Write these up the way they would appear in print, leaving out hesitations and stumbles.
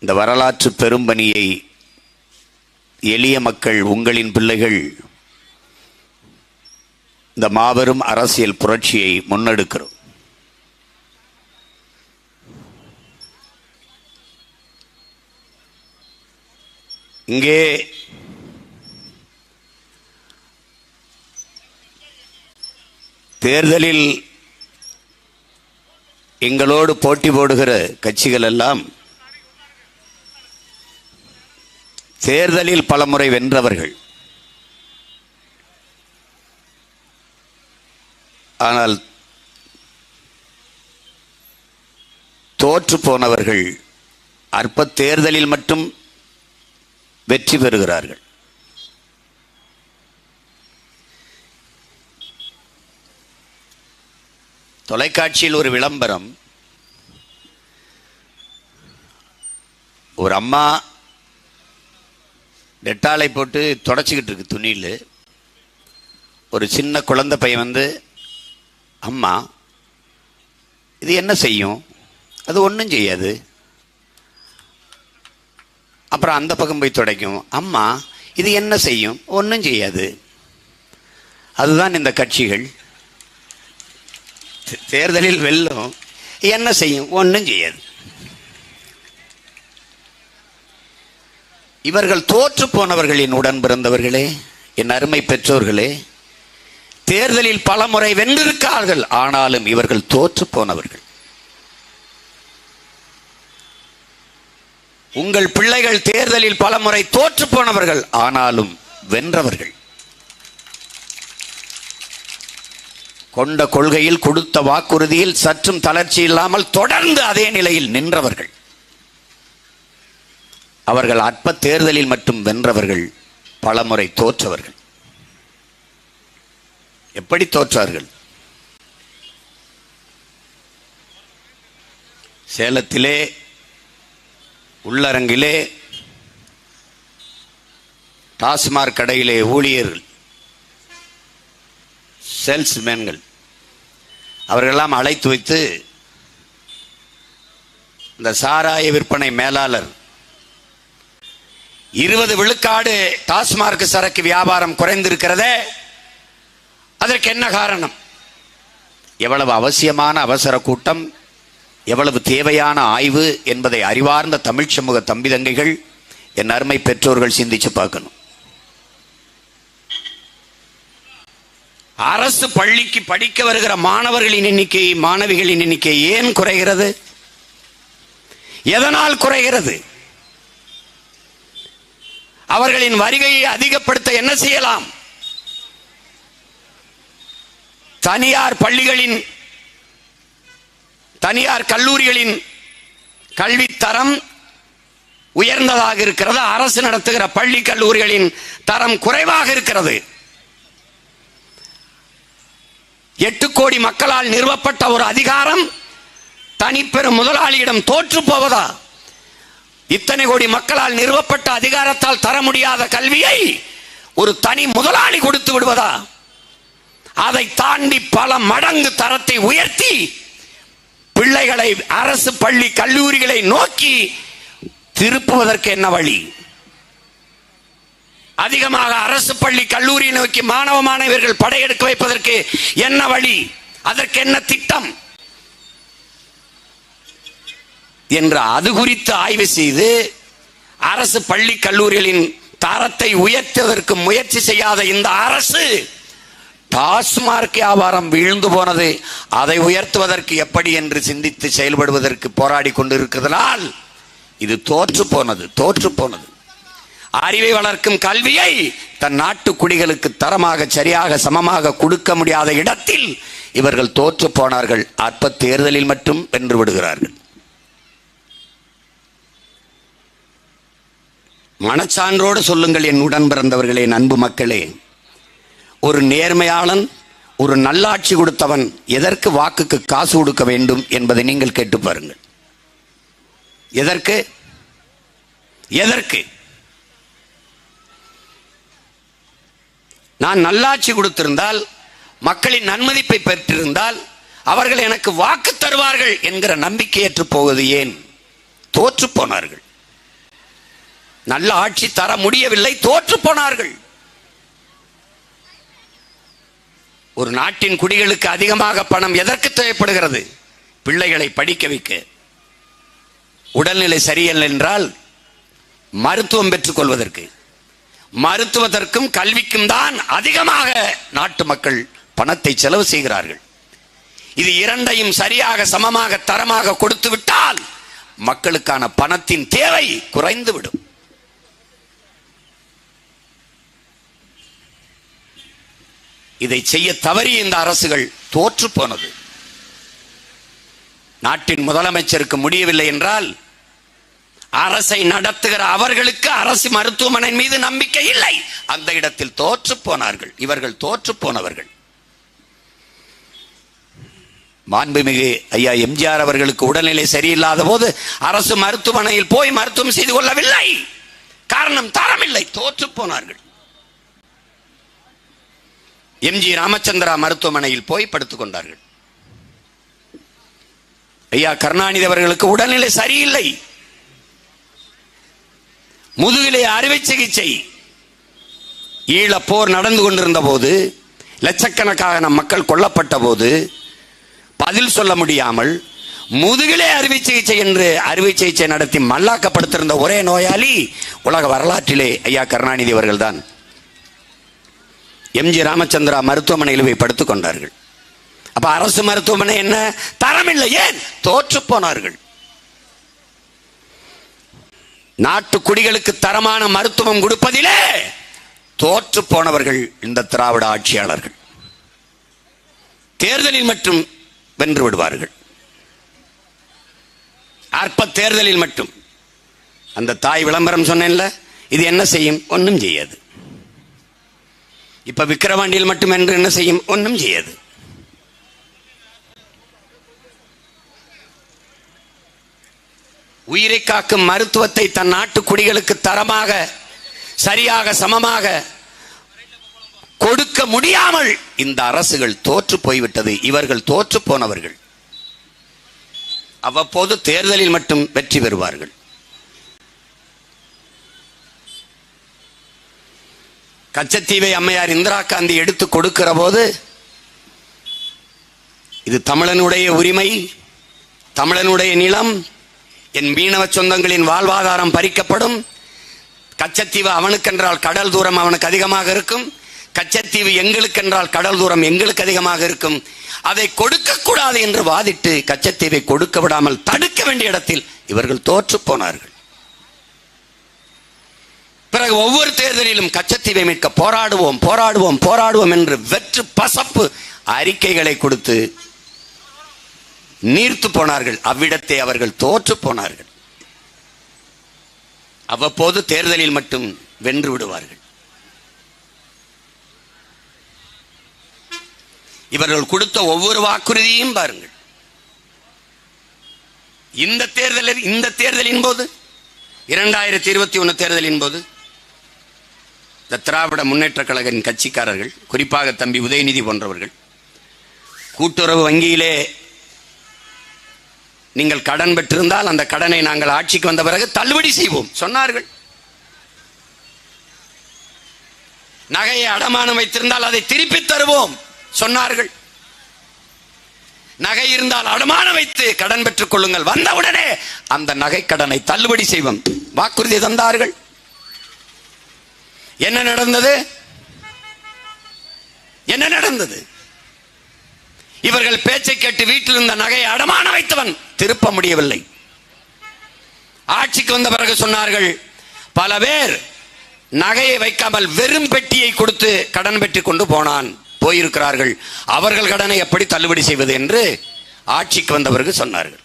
இந்த வரலாற்று பெரும்பணியை எளிய மக்கள், உங்களின் பிள்ளைகள், இந்த மாபெரும் அரசியல் புரட்சியை முன்னெடுக்கிறோம். இங்கே தேர்தலில் எங்களோடு போட்டி போடுகிற கட்சிகள் எல்லாம் தேர்தலில் பலமுறை வென்றவர்கள். ஆனால் தோற்று போனவர்கள் அற்ப தேர்தலில் மட்டும் வெற்றி பெறுகிறார்கள். தொலைக்காட்சியில் ஒரு விளம்பரம், ஒரு அம்மா டெட்டாலை போட்டு தொடச்சிக்கிட்டு இருக்கு துணியில். ஒரு சின்ன குழந்தை பையன் வந்து, அம்மா இது என்ன செய்யும்? அது ஒன்றும் செய்யாது. அப்புறம் அந்த பக்கம் போய் துடைக்கும். அம்மா இது என்ன செய்யும்? ஒன்றும் செய்யாது. அதுதான் இந்த கட்சிகள். தேர்தலில் வெல்லும், என்ன செய்யும்? ஒன்றும் செய்யாது. இவர்கள் தோற்று போனவர்களின் உடன் பிறந்தவர்களே, என் அருமை பெற்றோர்களே, தேர்தலில் பல முறை வென்றிருக்கார்கள். ஆனாலும் இவர்கள் தோற்று போனவர்கள். உங்கள் பிள்ளைகள் தேர்தலில் பல முறை தோற்று போனவர்கள், ஆனாலும் வென்றவர்கள். கொண்ட கொள்கையில், கொடுத்த வாக்குறுதியில் சற்றும் தளர்ச்சி இல்லாமல் தொடர்ந்து அதே நிலையில் நின்றவர்கள். அவர்கள் அற்ப தேர்தலில் மட்டும் வென்றவர்கள், பலமுறை தோற்றவர்கள். எப்படி தோற்றார்கள்? சேலத்திலே உள்ளரங்கிலே டாஸ்மாக் கடையிலே ஊழியர்கள், சேல்ஸ்மேன்கள், அவர்களெல்லாம் அழைத்து வைத்து இந்த சாராய விற்பனை மேலாளர் 20 விழுக்காடு டாஸ்மாக் சரக்கு வியாபாரம் குறைந்திருக்கிறதே, அதற்கு என்ன காரணம்? எவ்வளவு அவசியமான அவசர கூட்டம், எவ்வளவு தேவையான ஆய்வு என்பதை அறிவார்ந்த தமிழ் சமூக தம்பிதங்கைகள், என் அருமை பெற்றோர்கள் சிந்திச்சு பார்க்கணும். அரசு பள்ளிக்கு படிக்க வருகிற மாணவர்களின் எண்ணிக்கை, மாணவிகளின் எண்ணிக்கை ஏன் குறைகிறது? எதனால் குறைகிறது? அவர்களின் வருகையை அதிகப்படுத்த என்ன செய்யலாம்? தனியார் பள்ளிகளின், தனியார் கல்லூரிகளின் கல்வித்தரம் உயர்ந்ததாக இருக்கிறது. அரசு நடத்துகிற பள்ளி கல்லூரிகளின் தரம் குறைவாக இருக்கிறது. 8 கோடி மக்களால் நிறுவப்பட்ட ஒரு அதிகாரம் தனிப்பெரும் முதலாளியிடம் தோற்று போவதா? இத்தனை கோடி மக்களால் நிறுவப்பட்ட அதிகாரத்தால் தர முடியாத கல்வியை ஒரு தனி முதலாளி கொடுத்து விடுவதா? அதை தாண்டி பல மடங்கு தரத்தை உயர்த்தி பிள்ளைகளை அரசு பள்ளி கல்லூரிகளை நோக்கி திருப்புவதற்கு என்ன வழி? அதிகமாக அரசு பள்ளி கல்லூரியை நோக்கி மாணவ மாணவியர்கள் படையெடுக்க வைப்பதற்கு என்ன வழி? அதற்கு என்ன திட்டம் என்ற அது குறித்து ஆய்வு செய்து அரசு பள்ளி கல்லூரிகளின் தரத்தை உயர்த்துவதற்கு முயற்சி செய்யாத இந்த அரசு டாஸ்மாக் வியாபாரம் வீழ்ந்து போனது, அதை உயர்த்துவதற்கு எப்படி என்று சிந்தித்து செயல்படுவதற்கு போராடி கொண்டிருக்கிறதால் இது தோற்று போனது. அறிவை வளர்க்கும் கல்வியை தன் நாட்டு குடிகளுக்கு தரமாக, சரியாக, சமமாக கொடுக்க முடியாத இடத்தில் இவர்கள் தோற்று போனார்கள். அற்ப தேர்தலில் மட்டும் வென்று விடுகிறார்கள். மனச்சான்றோடு சொல்லுங்கள் என் உடன் பிறந்தவர்களே, அன்பு மக்களே, ஒரு நேர்மையாளன், ஒரு நல்லாட்சி கொடுத்தவன் எதற்கு வாக்குக்கு காசு கொடுக்க வேண்டும் என்பதை நீங்கள் கேட்டு பாருங்கள். எதற்கு? நான் நல்லாட்சி கொடுத்திருந்தால், மக்களின் நன்மதிப்பை பெற்றிருந்தால், அவர்கள் எனக்கு வாக்கு தருவார்கள் என்கிற நம்பிக்கையற்று போவது ஏன்? தோற்று போனார்கள். நல்ல ஆட்சி தர முடியவில்லை, தோற்று போனார்கள். ஒரு நாட்டின் குடிகளுக்கு அதிகமாக பணம் எதற்கு தேவைப்படுகிறது? பிள்ளைகளை படிக்க வைக்க. உடல்நிலை சரியில்லை என்றால் மருத்துவம் பெற்றுக் கொள்வதற்கு, மருத்துவத்திற்கும் கல்விக்கும் தான் அதிகமாக நாட்டு மக்கள் பணத்தை செலவு செய்கிறார்கள். இது இரண்டையும் சரியாக சமமாக தரமாக கொடுத்து விட்டால் மக்களுக்கான பணத்தின் தேவை குறைந்துவிடும். இதை செய்ய தவறிய இந்த அரசுகள் தோற்று போனது. நாட்டின் முதலமைச்சருக்கு முடியவில்லை என்றால் அரசை நடத்துகிற அவர்களுக்கு அரசு மருத்துவமனை மீது நம்பிக்கை இல்லை. அந்த இடத்தில் தோற்று போனார்கள். இவர்கள் தோற்று போனவர்கள். மாண்புமிகு ஐயா எம்ஜிஆர் அவர்களுக்கு உடல்நிலை சரியில்லாத போது அரசு மருத்துவமனையில் போய் மருத்துவம் செய்து கொள்ளவில்லை. காரணம் தரமில்லை, தோற்று போனார்கள். எம்ஜி ராமச்சந்திரா மருத்துவமனையில் போய் படுத்துக் கொண்டார்கள். ஐயா கருணாநிதி அவர்களுக்கு உடல்நிலை சரியில்லை, முதுகிலே அறுவை சிகிச்சை. ஈழப்போர் நடந்து கொண்டிருந்த போது, லட்சக்கணக்கான மக்கள் கொல்லப்பட்ட போது பதில் சொல்ல முடியாமல் முதுகிலே அறுவை சிகிச்சை என்று அறுவை சிகிச்சை நடத்தி மல்லாக்கப்படுத்திருந்த ஒரே நோயாளி உலக வரலாற்றிலே ஐயா கருணாநிதி அவர்கள் தான். எம்ஜி ராமச்சந்திரா மருத்துவமனையில் போய் படுத்துக் கொண்டார்கள். அப்ப அரசு மருத்துவமனை என்ன தரமில்லை, ஏன் தோற்று போனார்கள். நாட்டு குடிகளுக்கு தரமான மருத்துவம் கொடுப்பதிலே தோற்று போனவர்கள் இந்த திராவிட ஆட்சியாளர்கள். தேர்தலில் மட்டும் வென்று விடுவார்கள். அற்ப தேர்தலில் மட்டும். அந்த தாய் விளம்பரம் சொன்னேன்ல, இது என்ன செய்யும்? ஒன்றும் செய்யாது. இப்ப விக்கிரவாண்டியில் மட்டும் என்று என்ன செய்யும்? ஒன்றும் செய்யாது. உயிரை காக்கும் மருத்துவத்தை தன் நாட்டு குடிகளுக்கு தரமாக சரியாக சமமாக கொடுக்க முடியாமல் இந்த அரசுகள் தோற்று போய்விட்டது. இவர்கள் தோற்று போனவர்கள். அவ்வப்போது தேர்தலில் மட்டும் வெற்றி பெறுவார்கள். கச்சத்தீவை அம்மையார் இந்திரா காந்தி எடுத்து கொடுக்கிற போது இது தமிழனுடைய உரிமை, தமிழனுடைய நிலம், என் மீனவ சொந்தங்களின் வாழ்வாதாரம் பறிக்கப்படும், கச்சத்தீவு அவனுக்கென்றால் கடல் தூரம் அவனுக்கு அதிகமாக இருக்கும், கச்சத்தீவு எங்களுக்கென்றால் கடல் தூரம் எங்களுக்கு அதிகமாக இருக்கும், அதை கொடுக்க கூடாது என்று வாதிட்டு கச்சத்தீவை கொடுக்க விடாமல் தடுக்க வேண்டிய இடத்தில் இவர்கள் தோற்று போனார்கள். பிறகு ஒவ்வொரு தேர்தலிலும் கச்சத்தீவை மீட்க போராடுவோம் போராடுவோம் போராடுவோம் என்று வெற்று பசப்பு அறிக்கைகளை கொடுத்து நீர்த்து போனார்கள். அவ்விடத்தை அவர்கள் தோற்று போனார்கள். அவ்வப்போது தேர்தலில் மட்டும் வென்று விடுவார்கள். இவர்கள் கொடுத்த ஒவ்வொரு வாக்குறுதியையும் பாருங்கள். இந்த தேர்தலின் போது 2021 தேர்தலின் போது திராவிட முன்னேற்ற கழகத்தின் கட்சிக்காரர்கள், குறிப்பாக தம்பி உதயநிதி போன்றவர்கள், கூட்டுறவு வங்கியிலே நீங்கள் கடன் பெற்றிருந்தால் அந்த கடனை நாங்கள் ஆட்சிக்கு வந்த பிறகு தள்ளுபடி செய்வோம் சொன்னார்கள். நகையை அடமானம் வைத்திருந்தால் அதை திருப்பி தருவோம் சொன்னார்கள். நகை இருந்தால் அடமானம் வைத்து கடன் பெற்றுக் கொள்ளுங்கள், வந்தவுடனே அந்த நகை கடனை தள்ளுபடி செய்வோம் வாக்குறுதி தந்தார்கள். என்ன நடந்தது? என்ன நடந்தது? இவர்கள் பேச்சை கேட்டு வீட்டில் இருந்த நகையை அடமானம் வைத்தவன் திருப்ப முடியவில்லை. ஆட்சிக்கு வந்த பிறகு சொன்னார்கள், பல பேர் நகையை வைக்காமல் வெறும் பெட்டியை கொடுத்து கடன் பெற்றுக் கொண்டு போயிருக்கிறார்கள், அவர்கள் கடனை எப்படி தள்ளுபடி செய்வது என்று ஆட்சிக்கு வந்த பிறகு சொன்னார்கள்.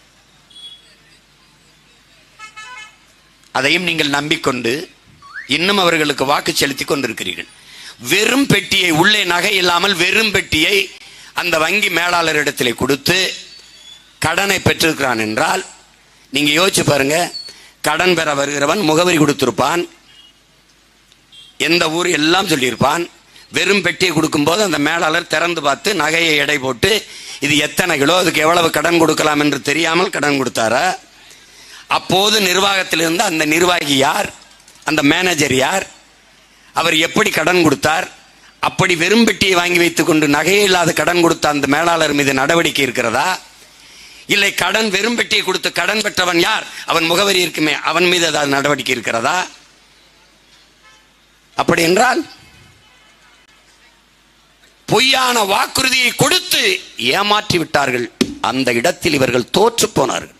அதையும் நீங்கள் நம்பிக்கொண்டு இன்னும் அவர்களுக்கு வாக்கு செலுத்திக் கொண்டிருக்கிறீர்கள். வெறும் பெட்டியை, உள்ளே நகை இல்லாமல் வெறும் பெட்டியை அந்த வங்கி மேலாளரிடத்திலே கொடுத்து கடனை பெற்றிருக்கிறான் என்றால் நீங்க யோசிச்சு பாருங்க. கடன் பெற வருகிறவன் முகவரி கொடுத்திருப்பான், எந்த ஊர் எல்லாம் சொல்லியிருப்பான். வெறும் பெட்டியை கொடுக்கும் போது அந்த மேலாளர் திறந்து பார்த்து நகையை எடை போட்டு இது எத்தனை கிலோ, அதுக்கு எவ்வளவு கடன் கொடுக்கலாம் என்று தெரியாமல் கடன் கொடுத்தாரா? அப்போது நிர்வாகத்தில் இருந்த அந்த நிர்வாகி யார்? அந்த மேனேஜர் யார்? அவர் எப்படி கடன் கொடுத்தார்? அப்படி வெறும் பெட்டியை வாங்கி வைத்துக் கொண்டு நகையே இல்லாத கடன் கொடுத்த அந்த மேலாளர் மீது நடவடிக்கை இருக்கிறதா? இல்லை கடன் வெறும் பெட்டியை கொடுத்து கடன் பெற்றவன் யார்? அவன் முகவரி இருக்குமே, அவன் மீது ஏதாவது நடவடிக்கை இருக்கிறதா? அப்படி என்றால் பொய்யான வாக்குறுதியை கொடுத்து ஏமாற்றி விட்டார்கள். அந்த இடத்தில் இவர்கள் தோற்று போனார்கள்.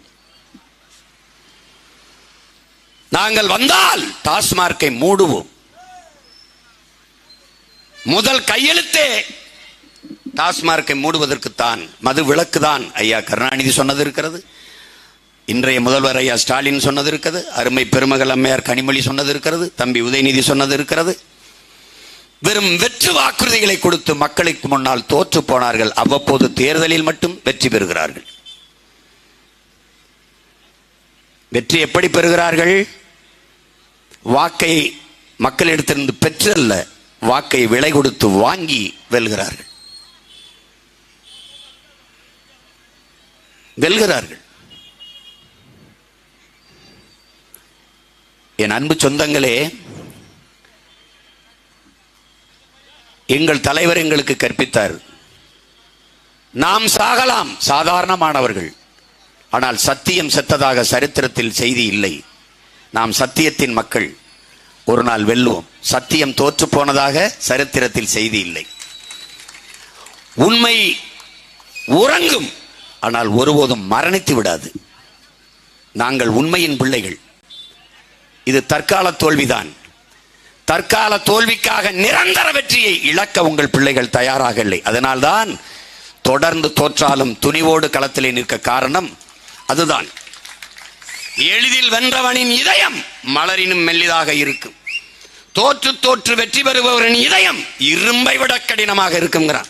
நாங்கள் வந்தால் டாஸ்மார்க்கை மூடுவோம். முதல் கையெழுத்தே டாஸ்மார்க்கை மூடுவதற்குத்தான், மது விலக்குதான். ஐயா கருணாநிதி சொன்னது இருக்கிறது, இன்றைய முதல்வர் ஐயா ஸ்டாலின் சொன்னது இருக்கிறது, அருமை பெருமகள் அம்மையார் கனிமொழி சொன்னது இருக்கிறது, தம்பி உதயநிதி சொன்னது இருக்கிறது. வெறும் வெற்று வாக்குறுதிகளை கொடுத்து மக்களுக்கு முன்னால் தோற்று போனார்கள். அவ்வப்போது தேர்தலில் மட்டும் வெற்றி பெறுகிறார்கள். வெற்றி எப்படி பெறுகிறார்கள்? வாக்கை மக்களிடத்திலிருந்து பெற்றல்ல, வாக்கை விலை கொடுத்து வாங்கி வெல்கிறார்கள். என் அன்பு சொந்தங்களே, எங்கள் தலைவர் எங்களுக்கு கற்பித்தார், நாம் சாகலாம், சாதாரணமானவர்கள், ஆனால் சத்தியம் செத்ததாக சரித்திரத்தில் செய்தி இல்லை. நாம் சத்தியத்தின் மக்கள், ஒரு நாள் வெல்லுவோம். சத்தியம் தோற்று போனதாக சரித்திரத்தில் செய்தி இல்லை. உண்மை உறங்கும், ஆனால் ஒருபோதும் மரணித்து விடாது. நாங்கள் உண்மையின் பிள்ளைகள். இது தற்கால தோல்விதான். தற்கால தோல்விக்காக நிரந்தர வெற்றியை இழக்க உங்கள் பிள்ளைகள் தயாராக இல்லை. அதனால்தான் தொடர்ந்து தோற்றாலும் துணிவோடு களத்திலே நிற்க காரணம் அதுதான். எளிதில் வென்றவனின் இதயம் மலரினும் மெல்லிதாக இருக்கும். தோற்று தோற்று வெற்றி பெறுபவரின் இதயம் இரும்பை விட கடினமாக இருக்குங்கிறான்.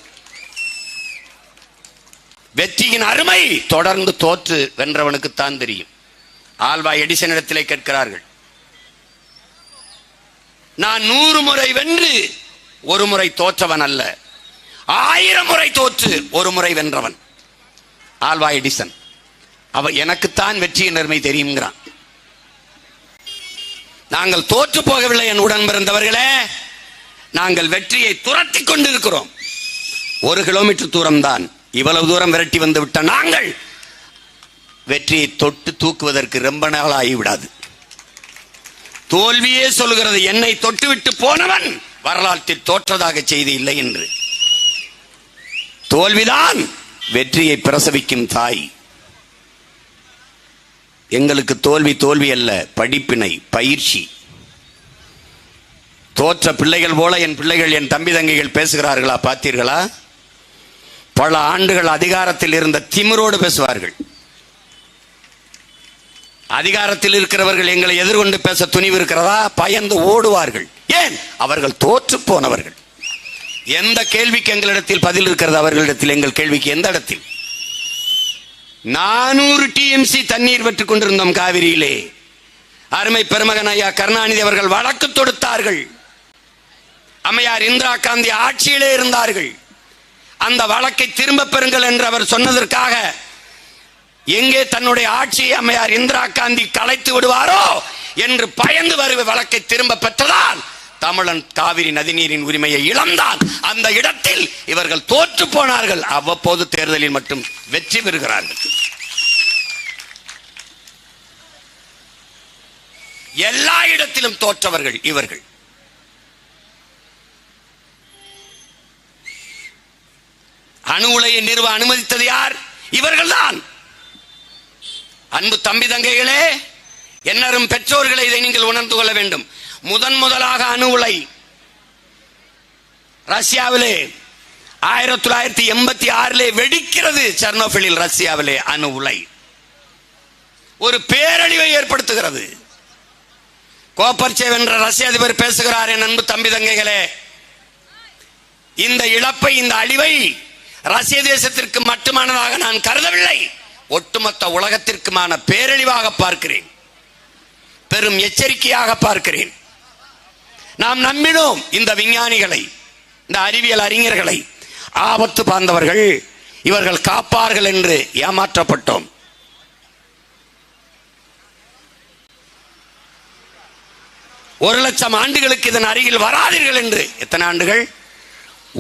வெற்றியின் அருமை தொடர்ந்து தோற்று வென்றவனுக்குத்தான் தெரியும். ஆல்வா எடிசன் இடத்திலே கேட்கிறார்கள், நான் 100 முறை வென்று ஒரு முறை தோற்றவன் அல்ல, 1000 முறை தோற்று ஒரு முறை வென்றவன் ஆல்வா எடிசன். அவ எனக்குத்தான் வெற்றியின் அருமை தெரியுங்கிறான். நாங்கள் தோற்று போகவில்லை என் உடன் பிறந்தவர்களே, நாங்கள் வெற்றியை துரத்தி கொண்டிருக்கிறோம். 1 கிலோமீட்டர் தூரம் தான். இவ்வளவு தூரம் விரட்டி வந்து விட்ட நாங்கள் வெற்றியை தொட்டு தூக்குவதற்கு ரொம்ப நாள் ஆகிவிடாது. தோல்வியே சொல்கிறது, என்னை தொட்டுவிட்டு போனவன் வரலாற்றில் தோற்றதாக செய்தி இல்லை என்று. தோல்விதான் வெற்றியை பிரசவிக்கும் தாய். எங்களுக்கு தோல்வி தோல்வி அல்ல, படிப்பினை, பயிற்சி. தோற்ற பிள்ளைகள் போல என் பிள்ளைகள், என் தம்பி தங்கைகள் பேசுகிறார்களா? பார்த்தீர்களா? பல ஆண்டுகள் அதிகாரத்தில் இருந்த திமிரோடு பேசுவார்கள். அதிகாரத்தில் இருக்கிறவர்கள் எங்களை எதிர்கொண்டு பேச துணிவு இருக்கிறதா? பயந்து ஓடுவார்கள். ஏன்? அவர்கள் தோற்று போனவர்கள். எந்த கேள்விக்கு எங்களிடத்தில் பதில் இருக்கிறது அவர்களிடத்தில்? எங்கள் கேள்விக்கு எந்த இடத்தில்? 400 TMC தண்ணீர் பெற்றுக் கொண்டிருந்தோம் காவிரியிலே. அருமை பெருமகன் ஐயா கருணாநிதி அவர்கள் வழக்கு தொடுத்தார்கள். அம்மையார் இந்திரா காந்தி ஆட்சியிலே இருந்தார்கள். அந்த வழக்கை திரும்ப பெறுங்கள் என்று அவர் சொன்னதற்காக எங்கே தன்னுடைய ஆட்சியை அம்மையார் இந்திரா காந்தி கலைத்து விடுவாரோ என்று பயந்து வருவ வழக்கை திரும்ப பெற்றதால் தமிழன் காவிரி நதிநீரின் உரிமையை இழந்தான். அந்த இடத்தில் இவர்கள் தோற்று போனார்கள். அவ்வப்போது தேர்தலில் மட்டும் வெற்றி பெறுகிறார்கள். எல்லா இடத்திலும் தோற்றவர்கள் இவர்கள். அணு உலையை நிறுவ அனுமதித்தது யார்? இவர்கள்தான். அன்பு தம்பி தங்கைகளே, என்னரும் பெற்றோர்களை இதை நீங்கள் உணர்ந்து கொள்ள வேண்டும். முதலாக அணு உலை ரஷ்யாவிலே 1986 வெடிக்கிறது. செர்னோபிலில் ரஷ்யாவிலே அணு உலை ஒரு பேரழிவை ஏற்படுத்துகிறது. கோப்பர்சேவ் என்ற ரஷ்ய அதிபர் பேசுகிறார், என் அன்பு தம்பி தங்கைகளே, இந்த இழப்பை, இந்த அழிவை ரஷ்ய தேசத்திற்கு மட்டுமானதாக நான் கருதவில்லை, ஒட்டுமொத்த உலகத்திற்குமான பேரழிவாக பார்க்கிறேன், பெரும் எச்சரிக்கையாக பார்க்கிறேன். நாம் நம்பினோம் இந்த விஞ்ஞானிகளை, இந்த அறிவியல் அறிஞர்களை. ஆபத்து பார்ந்தவர்கள், இவர்கள் காப்பார்கள் என்று ஏமாற்றப்பட்டோம். 1,00,000 ஆண்டுகளுக்கு இதன் அருகில் வராதீர்கள் என்று. எத்தனை ஆண்டுகள்?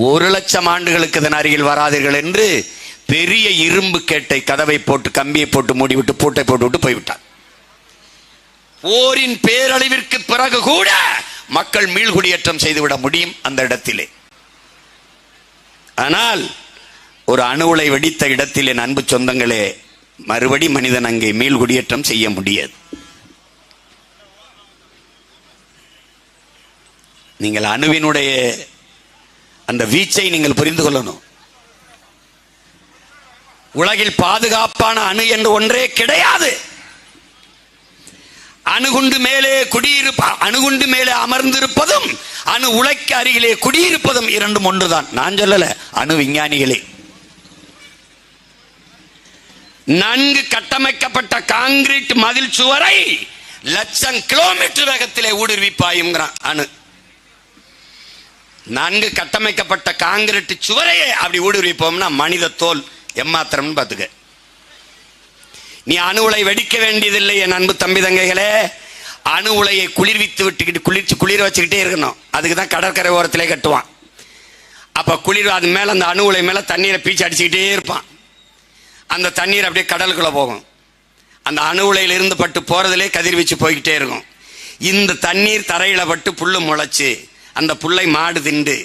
1,00,000 ஆண்டுகளுக்கு இதன் அருகில் வராதீர்கள் என்று பெரிய இரும்பு கேட்டை கதவை போட்டு கம்பியை போட்டு மூடிவிட்டு பூட்டை போட்டு விட்டு போய்விட்டார். போரின் பேரழிவிற்கு பிறகு கூட மக்கள் மீள்குடியேற்றம் செய்துவிட முடியும் அந்த இடத்திலே. ஆனால் ஒரு அணு உலை வெடித்த இடத்திலே அன்பு சொந்தங்களே, மறுபடி மனிதன் அங்கே மீள்குடியேற்றம் செய்ய முடியாது. நீங்கள் அணுவினுடைய அந்த வீச்சை நீங்கள் புரிந்து கொள்ளணும். உலகில் பாதுகாப்பான அணு என்று ஒன்றே கிடையாது. அணுகுண்டு மேலே அமர்ந்திருப்பதும் அணு உலைக்கு அருகிலே குடியிருப்பதும் இரண்டும் ஒன்றுதான். நான் சொல்லல, அணு விஞ்ஞானிகளே. நன்கு கட்டமைக்கப்பட்ட காங்கிரீட் மதில் சுவரை 1,00,000 கிலோமீட்டர் வேகத்திலே ஊடுருவி பாயுங்கிறான் அணு. நன்கு கட்டமைக்கப்பட்ட காங்கிரீட் சுவரையே அப்படி ஊடுருவி போம்னா மனித தோல் எம்மாத்திரம் பார்த்துக்க. நீ அணு உலை வெடிக்க வேண்டியதில்லை என் அன்பு தம்பி தங்கைகளே. அணு உலையை குளிர்வித்து விட்டுக்கிட்டு குளிர வச்சுக்கிட்டே இருக்கணும். அதுக்கு தான் கடற்கரை ஓரத்திலே கட்டுவான். அப்ப குளிர் அது மேல அந்த அணு உலை மேல தண்ணீரை பீச்சு அடிச்சுக்கிட்டே இருப்பான். அந்த தண்ணீர் அப்படியே கடலுக்குள்ள போகும். அந்த அணு உலையில இருந்து பட்டு போறதுலே கதிர்வீச்சு போய்கிட்டே இருக்கும். இந்த தண்ணீர் தரையில பட்டு புல்லு முளைச்சு அந்த புல்லை மாடு திண்டு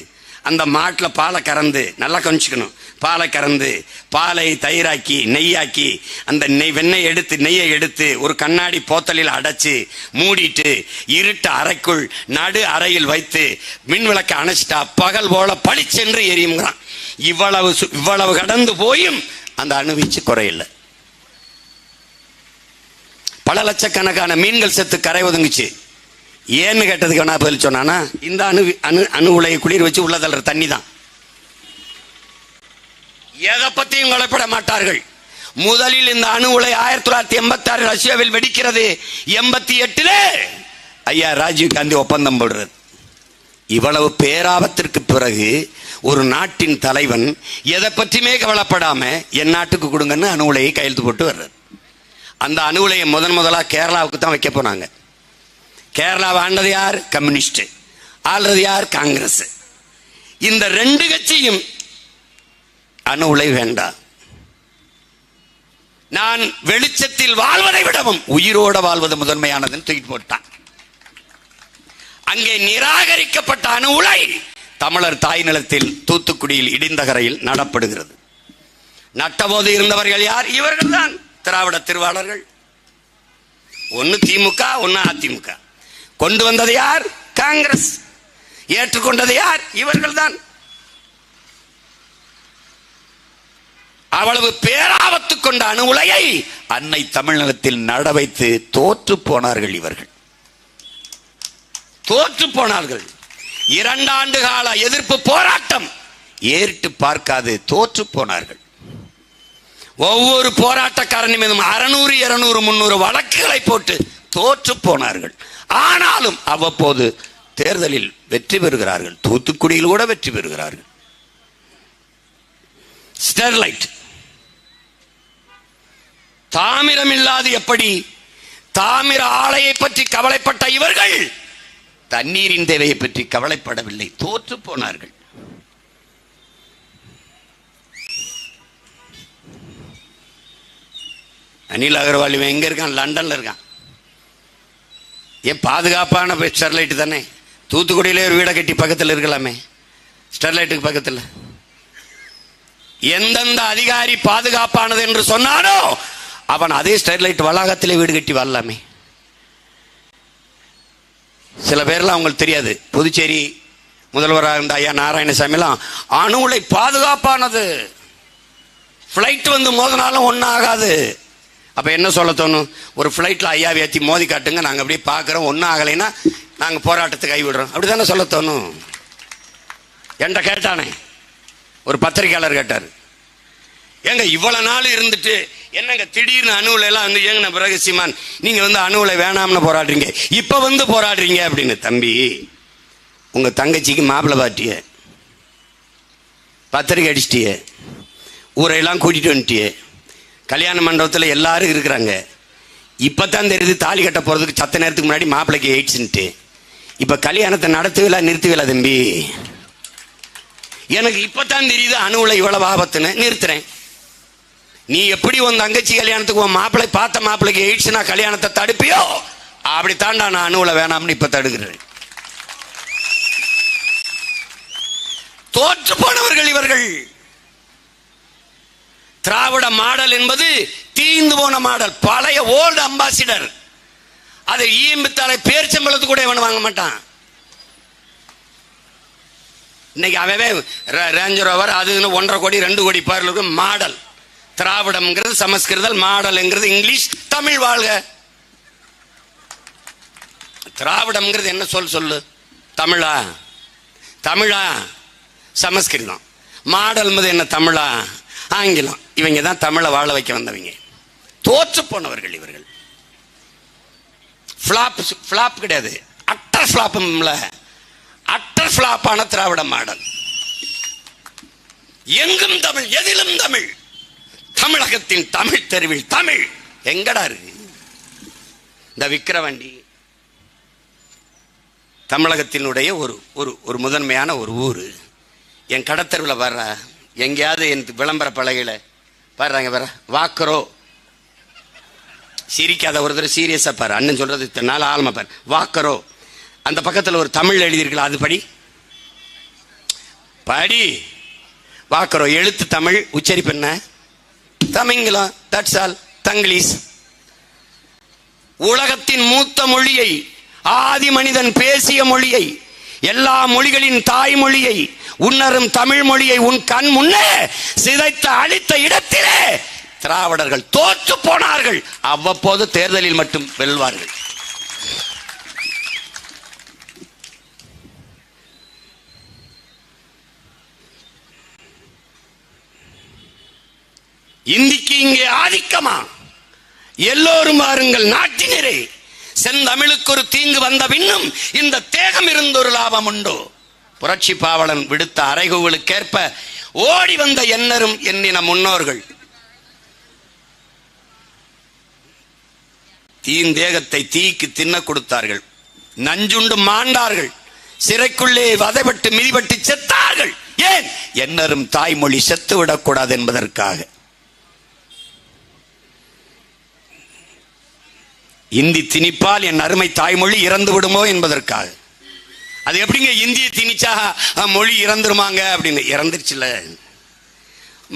அந்த மாட்டில் பாலை கறந்து, நல்லா கொஞ்சிக்கணும், பாலை கறந்து பாலை தயிராக்கி நெய்யாக்கி அந்த நெய்யை எடுத்து ஒரு கண்ணாடி போத்தலில் அடைச்சு மூடிட்டு இருட்டு அறைக்குள் நடு அறையில் வைத்து மின் விளக்க அணைச்சிட்டா பகல் போல பளிச்சென்று எரியுங்கிறான். இவ்வளவு கடந்து போயும் அந்த அணுவீச்சு குறையில்லை. பல லட்சக்கணக்கான மீன்கள் செத்து கரை ஒதுங்குச்சு. ஏன்னு கேட்டதுக்கு வேணா பதில் சொன்னானா, இந்த அணு உலையை குளிர் வச்சு உள்ள தள்ளுற தண்ணி தான். எதை பத்தியும் கவலைப்பட மாட்டார்கள். முதலில் இந்த அணு உலை 1986 ரஷ்யாவில் வெடிக்கிறது. 88 ஐயா ராஜீவ் காந்தி ஒப்பந்தம் போடுறது. இவ்வளவு பேராபத்திற்கு பிறகு ஒரு நாட்டின் தலைவன் எதை பற்றியுமே கவலைப்படாம என் நாட்டுக்கு கொடுங்கன்னு அணு உலையை கையெழுத்து போட்டு வர்றது. அந்த அணு உலையை முதலா கேரளாவுக்கு தான் வைக்க போனாங்க. கேரளாவை ஆண்டது யார்? கம்யூனிஸ்ட். ஆள்றது யார்? காங்கிரஸ். இந்த ரெண்டு கட்சியும் அணு உலை வேண்டாம், நான் வெளிச்சத்தில் வாழ்வதை விடவும் உயிரோட வாழ்வது முதன்மையானதுன்னு தூக்கிட்டு போட்டான். அங்கே நிராகரிக்கப்பட்ட அணு உலை தமிழர் தாய் நிலத்தில் தூத்துக்குடியில் இடிந்தகரையில் நடப்படுகிறது. நட்டபோது இருந்தவர்கள் யார்? இவர்கள் தான் திராவிட திருவாளர்கள். ஒன்னு திமுக, ஒன்னு அதிமுக. கொண்டு வந்தது யார்? காங்கிரஸ். ஏற்றுக்கொண்டது யார்? இவர்கள் தான். அவ்வளவு பேராபத்து கொண்ட அணு உலையை அன்னை தமிழ்நிலத்தில் நட வைத்து தோற்று போனார்கள். இவர்கள் தோற்று போனார்கள். 2 ஆண்டு கால எதிர்ப்பு போராட்டம் ஏறிட்டு பார்க்காது தோற்று போனார்கள். ஒவ்வொரு போராட்டக்காரன் மீதும் 600, 200, 300 வழக்குகளை போட்டு தோற்று போனார்கள். ஆனாலும் அவ்வப்போது தேர்தலில் வெற்றி பெறுகிறார்கள். தூத்துக்குடியில் கூட வெற்றி பெறுகிறார்கள். ஸ்டெர்லைட் தாமிரம் இல்லாது எப்படி? தாமிர ஆலையை பற்றி கவலைப்பட்ட இவர்கள் தண்ணீரின் தேவையை பற்றி கவலைப்படவில்லை, தோற்று போனார்கள். அனில் அகர்வால் இவன் எங்க இருக்கான்? லண்டன்ல இருக்கான். ஏன் பாதுகாப்பான ஸ்டெர்லைட் தானே. தூத்துக்குடியிலே ஒரு வீடை கட்டி பக்கத்தில் இருக்கலாமே, ஸ்டெர்லைட்டுக்கு பக்கத்தில். எந்தெந்த அதிகாரி பாதுகாப்பானது என்று சொன்னானோ அவன் அதே ஸ்டெர்லைட் வளாகத்திலே வீடு கட்டி வரலாமே. சில பேர்லாம் அவங்களுக்கு தெரியாது. புதுச்சேரி முதல்வராக இருந்த ஐயா நாராயணசாமிலாம் அணு உலை பாதுகாப்பானது, ஃப்ளைட் வந்து மோதினாலும் ஒன்றும் ஆகாது. அப்ப என்ன சொல்ல தோணும்? ஒரு ஃப்ளைட்ல ஐயாவை ஏற்றி மோதி காட்டுங்க, நாங்கள் அப்படியே பார்க்குறோம், ஒன்றும் ஆகலைன்னா நாங்கள் போராட்டத்தை கைவிடுறோம், அப்படித்தானே சொல்ல தோணும். என்கிட்ட கேட்டானே ஒரு பத்திரிகையாளர் கேட்டார், ஏங்க இவ்வளவு நாள் இருந்துட்டு என்னங்க திடீர்னு அணு உலையெல்லாம் வந்து ஏங்க பிறகு சீமான் நீங்க வந்து அணு உலை வேணாம்னு போராடுறீங்க, இப்ப வந்து போராடுறீங்க அப்படின்னு. தம்பி, உங்க தங்கச்சிக்கு மாப்பிள்ளை பாட்டிய பத்திரிக்கை அடிச்சிட்டிய, ஊரையெல்லாம் கூட்டிட்டு வந்துட்டிய, கல்யாண மண்டபத்தில் எல்லாரும் இருக்கிறாங்க. இப்பதான் தெரியுது தாலி கட்ட போறதுக்கு சத்த நேரத்துக்கு முன்னாடி மாப்பிள்ளைக்கு எய்ட்ஸ்ன்ட்டு. இப்ப கல்யாணத்தை நடத்துவில நிறுத்துவில தம்பி. எனக்கு இப்பதான் தெரியுது அணுவுல இவ்வளவு ஆபத்துன்னு. நிறுத்துறேன். நீ எப்படி உன் தங்கச்சி கல்யாணத்துக்கு உன் மாப்பிள்ளை பார்த்த மாப்பிள்ளைக்கு எயிட்ஸ்னா கல்யாணத்தை தடுப்பியோ, அப்படித்தான்டா நான் அணுவுல வேணாம்னு இப்ப தடுக்கிறேன். தோற்று போனவர்கள் இவர்கள். திராவிட மாடல் என்பது தீந்து போன மாடல், பழைய ஓல்டு அம்பாசிடர். அதை ஈம்பித்தாலே பேர்ச்சம்பளத்து கூட இவன் வாங்க மாட்டான். இன்னைக்கு அவன் ரேஞ்ச் ரோவர் அது 1.5 கோடி 2 கோடி பேருக்கு மாடல். திராவிடம்ங்கிறது சமஸ்கிருதம், மாடல்ங்கிறது இங்கிலீஷ், தமிழ் வாழ்க. திராவிடம்ங்கிறது என்ன சொல்லு? தமிழா? தமிழா? சமஸ்கிருதம். மாடல் என்ன? தமிழா? ஆங்கிலம். இவங்க தான் தமிழை வாழ வைக்க வந்தவங்க. தோற்று போனவர்கள் இவர்கள். ஃபிளாப் கிடையாது, அட்டர் ஃபிளாப். அட்டர் ஃபிளாப்பான திராவிட மாடல். எங்கும் தமிழ், எதிலும் தமிழ். தமிழகத்தின் தமிழ் தெருவில் தமிழ் எங்கடா இருக்கு? இந்த விக்கிரவாண்டி தமிழகத்தினுடைய ஒரு முதன்மையான ஒரு ஊர். என் கடத்தருவில் வர்ற எங்கேயாவது என் விளம்பர பலகையில பாருங்க, வர வாக்கரோ, சிரிக்காத ஒரு தடவை சீரியஸா பாரு. அண்ணன் சொல்றது நாள் ஆழமா பாரு. வாக்கரோ, அந்த பக்கத்தில் ஒரு தமிழ் எழுதியிருக்கலாம், அது படி படி. வாக்கரோ எழுத்து தமிழ், உச்சரிப்பு என்ன? தமிங்கிலம். That's all. தங்கிலீஷ். உலகத்தின் மூத்த மொழியை, ஆதி மனிதன் பேசிய மொழியை, எல்லா மொழிகளின் தாய்மொழியை, உன்னரும் தமிழ் மொழியை உன் கண் முன்னே சிதைத்த அழித்த இடத்திலே திராவிடர்கள் தோற்று போனார்கள். அவ்வப்போது தேர்தலில் மட்டும் வெல்வார்கள். இந்திக்கு இங்கே ஆதிக்கமா? எல்லோரும் வாருங்கள் நாட்டினரே. செந்தமிழுக்கு ஒரு தீங்கு வந்த பின்னும் இந்த தேகம் இருந்த ஒரு லாபம் உண்டோ? புரட்சி பாவலன் விடுத்த அறைகூவலுக்கேற்ப ஓடி வந்த எண்ணரும் எண்ணின முன்னோர்கள் தீந்தேகத்தை தீக்கு தின்ன கொடுத்தார்கள். நஞ்சுண்டு மாண்டார்கள். சிறைக்குள்ளே வதைப்பட்டு மிதிப்பட்டு செத்தார்கள். ஏன்? எண்ணரும் தாய்மொழி செத்து விடக்கூடாது என்பதற்காக. இந்தி திணிப்பால் என் அருமை தாய்மொழி இறந்து விடுமோ என்பதற்காக. அது எப்படிங்க இந்திய திணிச்சா மொழி இறந்துருமாங்க அப்படின்னு? இறந்துருச்சுல.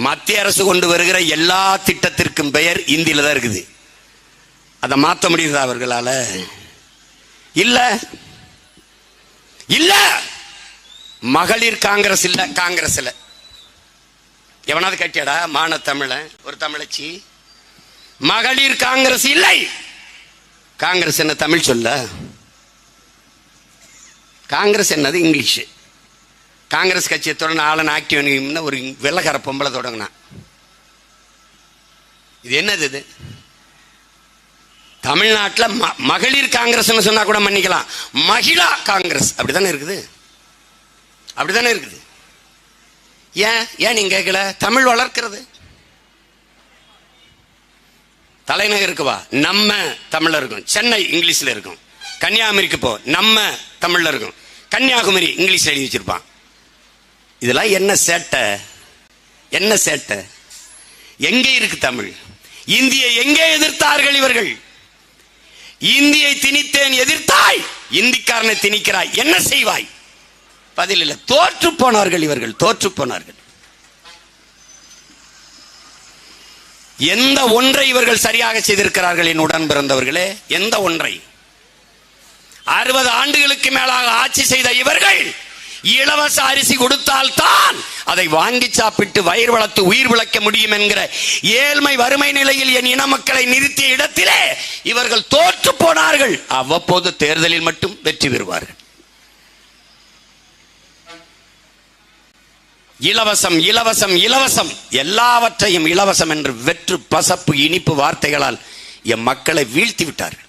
மத்திய அரசு கொண்டு வருகிற எல்லா திட்டத்திற்கும் பெயர் இந்தியில தான் இருக்குது. அதை மாற்ற முடியுதா அவர்களால? இல்ல இல்ல. மகளிர் காங்கிரஸ் இல்ல, காங்கிரஸ் இல்ல. எவனாவது கட்டியாடா மான தமிழ ஒரு தமிழச்சி? மகளிர் காங்கிரஸ் இல்லை. காங்கிரஸ் என்ன தமிழ் சொல்ல? காங்கிரஸ் என்னது இங்கிலீஷ். காங்கிரஸ் கட்சியை தொடர்ந்து ஆளன் ஆக்டிவ் ஒரு வெள்ளக்கார பொம்பளை தொடங்கினா. இது என்னது? இது தமிழ்நாட்டில் மகளிர் காங்கிரஸ் சொன்னா கூட மன்னிக்கலாம். மகிழா காங்கிரஸ் அப்படித்தானே இருக்குது. அப்படித்தானே இருக்குது. ஏன் நீங்க கேட்கல? தமிழ் வளர்க்கிறது. தலைநகருக்கு வா, நம்ம தமிழ்ல இருக்கும். சென்னை இங்கிலீஷ்ல இருக்கும். கன்னியாகுமரிக்கு போ, நம்ம தமிழ்ல இருக்கும். கன்னியாகுமரி இங்கிலீஷ் எழுதி வச்சிருப்பான். இதெல்லாம் என்ன சேட்டை? என்ன சேட்டை? எங்கே இருக்கு தமிழ்? இந்தியை எங்கே எதிர்த்தார்கள் இவர்கள்? இந்தியை திணித்தேன் எதிர்த்தாய், இந்திக்காரனை திணிக்கிறாய், என்ன செய்வாய்? பதில் இல்லை. தோற்று போனார்கள் இவர்கள், தோற்று போனார்கள். எந்த ஒன்றை இவர்கள் சரியாக செய்திருக்கிறார்கள் என் உடன் பிறந்தவர்களே? எந்த ஒன்றை? 60 ஆண்டுகளுக்கு மேலாக ஆட்சி செய்த இவர்கள் இலவச அரிசி கொடுத்தால் தான் அதை வாங்கி சாப்பிட்டு வயிறு வளர்த்து உயிர் விளக்க முடியும் என்கிற ஏழ்மை வறுமை நிலையில் என் இன மக்களை நிறுத்திய இடத்திலே இவர்கள் தோற்று போனார்கள். அவ்வப்போது தேர்தலில் மட்டும் வெற்றி பெறுவார்கள். இலவசம் இலவசம் இலவசம், எல்லாவற்றையும் இலவசம் என்று வெற்று பசப்பு இனிப்பு வார்த்தைகளால் என் மக்களை வீழ்த்தி விட்டார்கள்.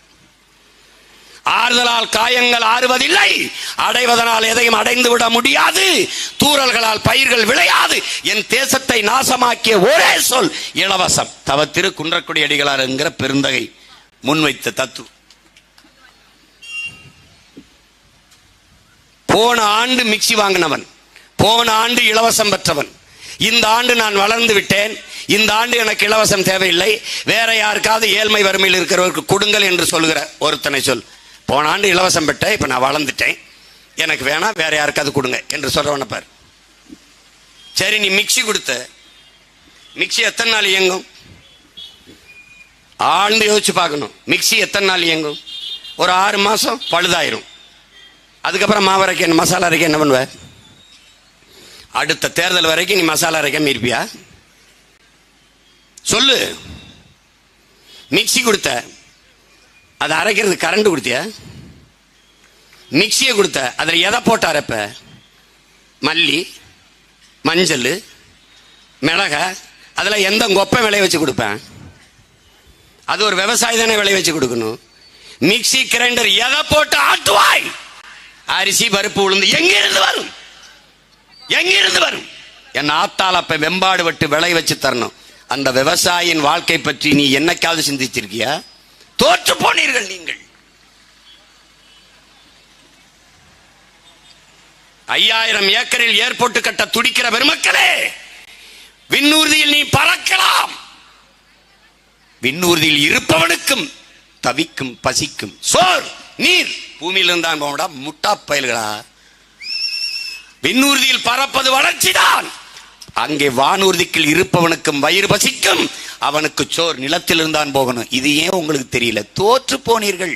ஆறுதலால் காயங்கள் ஆறுவதில்லை, அடைவதனால் எதையும் அடைந்து விட முடியாது, தூறல்களால் பயிர்கள் விளையாது. என் தேசத்தை நாசமாக்கிய ஒரே சொல் இலவசம். தவ திரு குன்றக்குடி அடிகளார் என்கிற பெருந்தகை முன்வைத்த தத்துவம். போன ஆண்டு மிக்சி வாங்கினவன், போன ஆண்டு இலவசம் பெற்றவன். இந்த ஆண்டு நான் வளர்ந்து விட்டேன், இந்த ஆண்டு எனக்கு இலவசம் தேவையில்லை, வேற யாருக்காவது ஏழ்மை வறுமையில் இருக்கிறவருக்கு கொடுங்கள் என்று சொல்லுகிற ஒருத்தனை சொல். போன ஆண்டு இலவசம் பெற்ற, இப்ப நான் வளர்ந்துட்டேன், எனக்கு வேணாம், வேற யாருக்காவது கொடுங்க என்று சொல்றவன பாரு. சரி, நீ மிக்சி கொடுத்த, மிக்சி எத்தனை நாள் இயங்கும்? ஆழ்ந்து யோசிச்சு பார்க்கணும். மிக்சி எத்தனை நாள் இயங்கும்? ஒரு 6 மாசம் பழுதாயிரும். அதுக்கப்புறம் மாவு அரைக்க, மசாலா அரைக்க என்ன பண்ணுவ? அடுத்த தேர்தல் வரைக்கும் நீ மசாலா அரைக்காம இருப்பியா? சொல்லு. மிக்சி கொடுத்த, அதை அரைக்கிறது கரண்ட் கொடுத்தியா? மிக்சியை கொடுத்த, அதில் எதை போட்டு அரைப்ப? மல்லி, மஞ்சள், மிளகா, அதில் எந்த கொப்பை விளைய வச்சு கொடுப்பேன்? அது ஒரு விவசாயி தானே விளைய வச்சு கொடுக்கணும். மிக்சி கிரைண்டர் எதை போட்டு ஆட்டுவாய்? அரிசி பருப்பு உளுந்து எங்கிருந்து வரும்? எங்கிருந்து வரும்? என் ஆத்தால் அப்ப வெம்பாடு விட்டு விளை வச்சு தரணும். அந்த விவசாயியின் வாழ்க்கை பற்றி நீ என்னைக்காவது சிந்திச்சிருக்கியா? தோற்று போனீர்கள் நீங்கள். 5000 ஏக்கரில் ஏர்போர்ட் கட்ட துடிக்கிற பெருமக்களே, விண்ணூர்தியில் நீ பறக்கலாம். விண்ணூர்தியில் இருப்பவனுக்கும் தவிக்கும் பசிக்கும் சோர் நீர் பூமியில் இருந்தான் போடா முட்டா பயல்களா. விண்ணூர்தியில் பறப்பது வளர்ச்சிதான். அங்கே வானூர்திக்குள் இருப்பவனுக்கும் வயிறு பசிக்கும், அவனுக்கு சோர் நிலத்தில் இருந்தான் போகணும். இது ஏன் உங்களுக்கு தெரியல? தோற்று போனீர்கள்,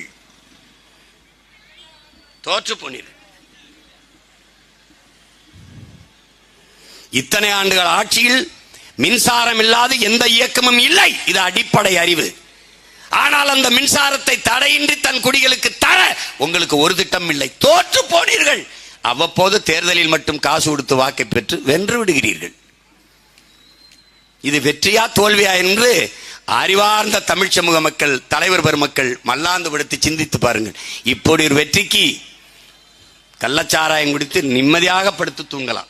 தோற்று போனீர்கள். இத்தனை ஆண்டுகள் ஆட்சியில் மின்சாரம் இல்லாத எந்த இயக்கமும் இல்லை. இது அடிப்படை அறிவு. ஆனால் அந்த மின்சாரத்தை தடையின்றி தன் குடிகளுக்கு தர உங்களுக்கு ஒரு திட்டம் இல்லை. தோற்று போனீர்கள். அவ்வப்போது தேர்தலில் மட்டும் காசு கொடுத்து வாக்கை பெற்று வென்று விடுகிறீர்கள். இது வெற்றியா தோல்வியா என்று அறிவார்ந்த தமிழ் சமூக மக்கள், தலைவர் பெருமக்கள் மல்லாந்து விடுத்து சிந்தித்து பாருங்கள். இப்படி ஒரு வெற்றிக்கு கள்ளச்சாராயம் குடித்து நிம்மதியாக படுத்து தூங்கலாம்.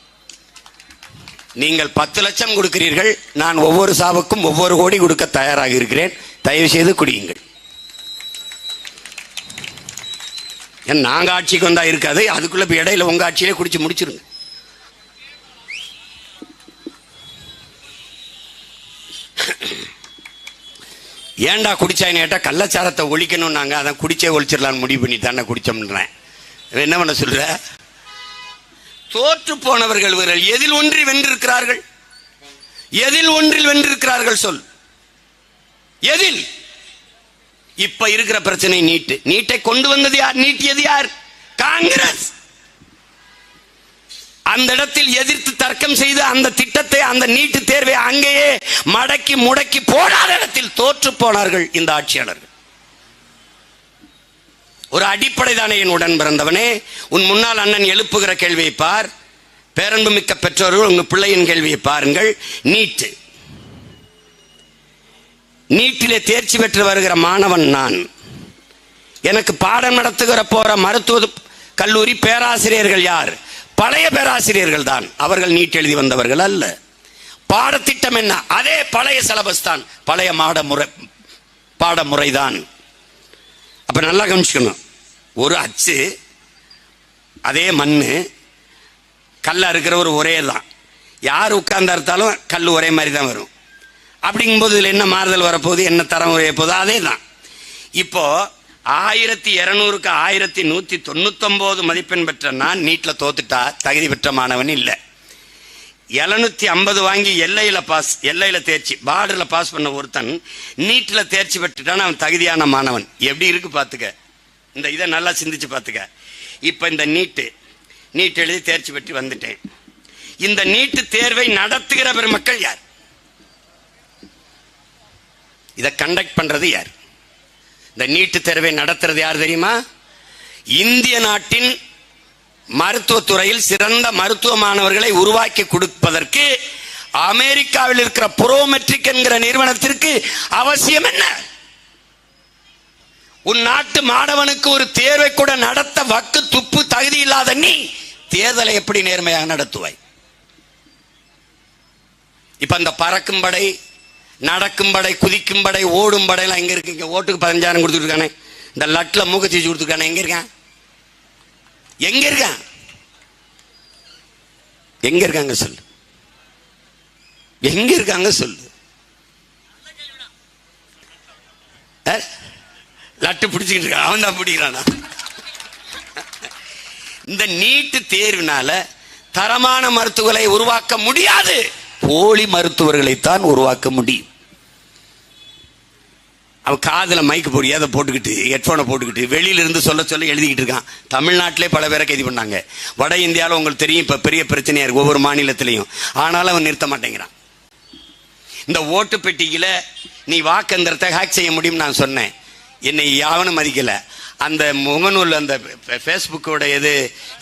நீங்கள் 10 லட்சம் கொடுக்கிறீர்கள், நான் ஒவ்வொரு சாவுக்கும் ஒவ்வொரு கோடி கொடுக்க தயாராக இருக்கிறேன். தயவு செய்து குடியுங்கள். நாங்க ஆட்சிக்கு வந்தா இருக்காது, அதுக்குள்ள இடையில உங்க ஆட்சியிலே குடிச்சு முடிச்சிருங்க. ஏன்டா குடிச்சாயின்னு கேட்டா கள்ளச்சாரத்தை ஒழிக்கணும், நாங்க அதான் குடிச்சே ஒழிச்சிடலான்னு முடிவு பண்ணி தானே குடிச்சோம்ன்றேன். என்ன பண்ண சொல்ற? தோற்று போனவர்கள் இவர்கள் எதில் ஒன்றில் வென்றிருக்கிறார்கள்? எதில் ஒன்றில் வென்றிருக்கிறார்கள் சொல். எதில்? இப்ப இருக்கிற பிரச்சனை நீட். நீட்டை கொண்டு வந்தது யார்? நீட்டியது யார்? காங்கிரஸ். அந்த இடத்தில் எதிர்த்து தர்க்கம் செய்து அந்த திட்டத்தை, அந்த நீட்டு தேர்வை அங்கேயே மடக்கி முடக்கி போடாத இடத்தில் தோற்று போனார்கள் இந்த ஆட்சியாளர்கள். ஒரு அடிப்படை தானே என் உடன் பிறந்தவனே. உன் முன்னால் அண்ணன் எழுப்புகிற கேள்வியை பார். பேரன்பு மிக்க பெற்றோர்கள் உங்க பிள்ளையின் கேள்வியை பாருங்கள். நீட்டு, நீட்டிலே தேர்ச்சி பெற்று வருகிற மாணவன் நான். எனக்கு பாடம் நடத்துகிற போற மருத்துவ கல்லூரி பேராசிரியர்கள் யார்? பழைய பேராசிரியர்கள் தான். அவர்கள் நீட் எழுதி வந்தவர்கள் அல்ல. பாடத்திட்டம் என்ன? அதே பழைய சிலபஸ் தான், பழைய பாடமுறை தான். அப்ப நல்லா கவனிச்சுக்கணும். ஒரு அச்சு, அதே மண்ணு, கல்ல இருக்கிறவர் ஒரே தான். யார் உட்கார்ந்து அறுத்தாலும் கல் ஒரே மாதிரி தான் வரும். அப்படிங்கும்போது இதுல என்ன மாறுதல் வரப்போகுது, என்ன தரம் வரைய போகுது? அதே தான். இப்போ 1200க்கு 1199 மதிப்பெண் பெற்ற நான் நீட்ல தோத்துட்டா தகுதி பெற்ற மாணவன் இல்லை. 750 வாங்கி எல்லையில தேர்ச்சி, பார்டர்ல பாஸ் பண்ண ஒருத்தன் நீட்ல தேர்ச்சி பெற்றுட்டான், அவன் தகுதியான மாணவன். எப்படி இருக்கு பாத்துக்க. இந்த இதை நல்லா சிந்திச்சு பாத்துக்க. இப்ப இந்த நீட் எழுதி தேர்ச்சி பெற்று வந்துட்டேன். இந்த நீட்டு தேர்வை நடத்துகிற பெருமக்கள் யார்? இதை கண்டக்ட் பண்றது யார்? இந்த நீட்டு தேர்வை நடத்துறது யார் தெரியுமா? இந்திய நாட்டின் மருத்துவத்துறையில் சிறந்த மருத்துவ மாணவர்களை உருவாக்கி கொடுப்பதற்கு அமெரிக்காவில் இருக்கிற புரோமெட்ரிக் என்கிற நிறுவனத்திற்கு அவசியம் என்ன? உன் நாட்டு மாணவனுக்கு ஒரு தேர்வை கூட நடத்த வக்கு துப்பு தகுதி இல்லாத நீ தேர்தலை எப்படி நேர்மையாக நடத்துவாய்? இப்ப அந்த பறக்கும் படை, நடக்கும் படை, குதிக்கும் படை, ஓடும் படையெல்லாம் எங்க இருக்கு? இங்க ஓட்டுக்கு 15,000 கொடுத்துருக்கானே, இந்த லட்ல மூக்கச்சீச்சு கொடுத்துருக்கானே, எங்க இருக்கான்? எங்க இருக்கான்? எங்க இருக்காங்க சொல்லு, எங்க இருக்காங்க சொல்லு. லட்டு பிடிச்சிக்கிட்டு இருக்கான், அவன் தான் பிடிக்கிறானா? இந்த நீட்டு தேர்வினால தரமான மருத்துவர்களை உருவாக்க முடியாது, போலி மருத்துவர்களைத்தான் உருவாக்க முடியும். அவன் காதில் மைக்கு போட்டு ஏதை போட்டுக்கிட்டு ஹெட்ஃபோனை போட்டுக்கிட்டு வெளியிலிருந்து சொல்ல சொல்ல எழுதிக்கிட்டு இருக்கான். தமிழ்நாட்டிலே பல பேரை கைது பண்ணாங்க. வட இந்தியாவில் உங்களுக்கு தெரியும், இப்போ பெரிய பிரச்சனையா இருக்கு ஒவ்வொரு மாநிலத்திலையும். ஆனாலும் அவன் நிறுத்த மாட்டேங்கிறான். இந்த ஓட்டு பெட்டியில நீ வாக்கெந்திரத்தை ஹேக் செய்ய முடியும் நான் சொன்னேன், என்னை யாவனும் மதிக்கல. அந்த முகநூல் அந்த ஃபேஸ்புக்கோட இது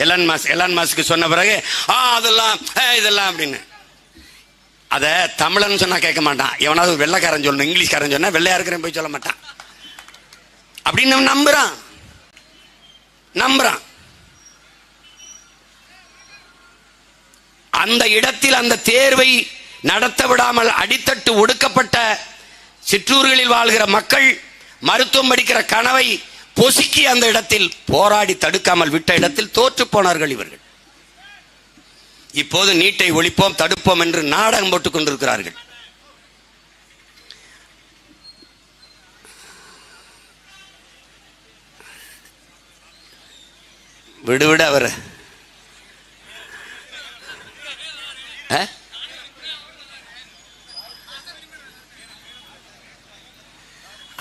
எலான் மாஸ்க்கு சொன்ன பிறகு அதெல்லாம் இதெல்லாம் அப்படின்னு அதை தமிழன் சொன்னா கேட்க மாட்டான். எவனாவது வெள்ளைக்காரன் சொல்லணும், இங்கிலீஷ்காரன் சொன்னா வெள்ளையா இருக்கிறேன் போய் சொல்ல மாட்டான். அப்படின்னு நம்புறான். அந்த இடத்தில் அந்த தேர்வை நடத்த விடாமல் அடித்தட்டு ஒடுக்கப்பட்ட சிற்றூர்களில் வாழ்கிற மக்கள் மருத்துவம் படிக்கிற கனவை பொசுக்கி அந்த இடத்தில் போராடி தடுக்காமல் விட்ட இடத்தில் தோற்று போனார்கள் இவர்கள். இப்போது நீட்டை ஒழிப்போம் தடுப்போம் என்று நாடகம் போட்டுக் கொண்டிருக்கிறார்கள். விடுவிட அவர்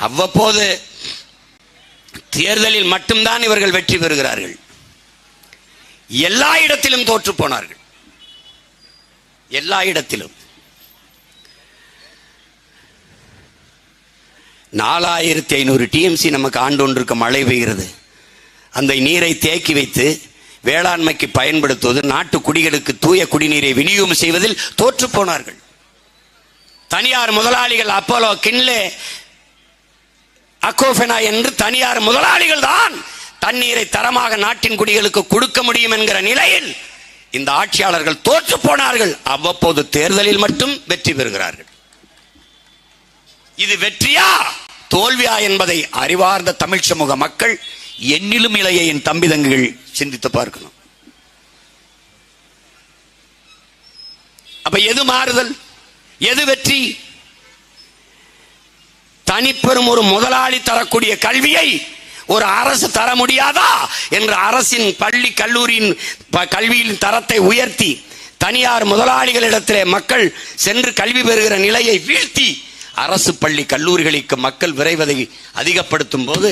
அவ்வப்போது தேர்தலில் மட்டும்தான் இவர்கள் வெற்றி பெறுகிறார்கள். எல்லா இடத்திலும் தோற்று போனார்கள். எல்லா இடத்திலும் 4500 டிஎம்சி நமக்கு ஆண்டொன்றுக்கு மழை பெய்கிறது. அந்த நீரை தேக்கி வைத்து வேளாண்மைக்கு பயன்படுத்துவது, நாட்டு குடிகளுக்கு தூய குடிநீரை விநியோகம் செய்வதில் தோற்று போனார்கள். தனியார் முதலாளிகள் அப்போலோ, கின்லே, அக்கோஃபெனா என்று தனியார் முதலாளிகள் தான் தண்ணீரை தரமாக நாட்டின் குடிகளுக்கு கொடுக்க முடியும் என்கிற நிலையில் இந்த ஆட்சியாளர்கள் தோற்று போனார்கள். அவ்வப்போது தேர்தலில் மட்டும் வெற்றி பெறுகிறார்கள். இது வெற்றியா தோல்வியா என்பதை அறிவார்ந்த தமிழ் சமூக மக்கள், எண்ணிலும் இளைய என் தம்பி தங்கைகள் சிந்தித்து பார்க்கணும். அப்ப எது மாறுதல், எது வெற்றி? தனிப்பெரும் ஒரு முதலாளி தரக்கூடிய கல்வியை ஒரு அரசு தர முடியாதா என்ற அரசின் பள்ளி கல்லூரியின் கல்வியின் தரத்தை உயர்த்தி தனியார் முதலாளிகளிடத்திலே மக்கள் சென்று கல்வி பெறுகிற நிலையை வீழ்த்தி அரசு பள்ளி கல்லூரிகளுக்கு மக்கள் விரைவதை அதிகப்படுத்தும் போது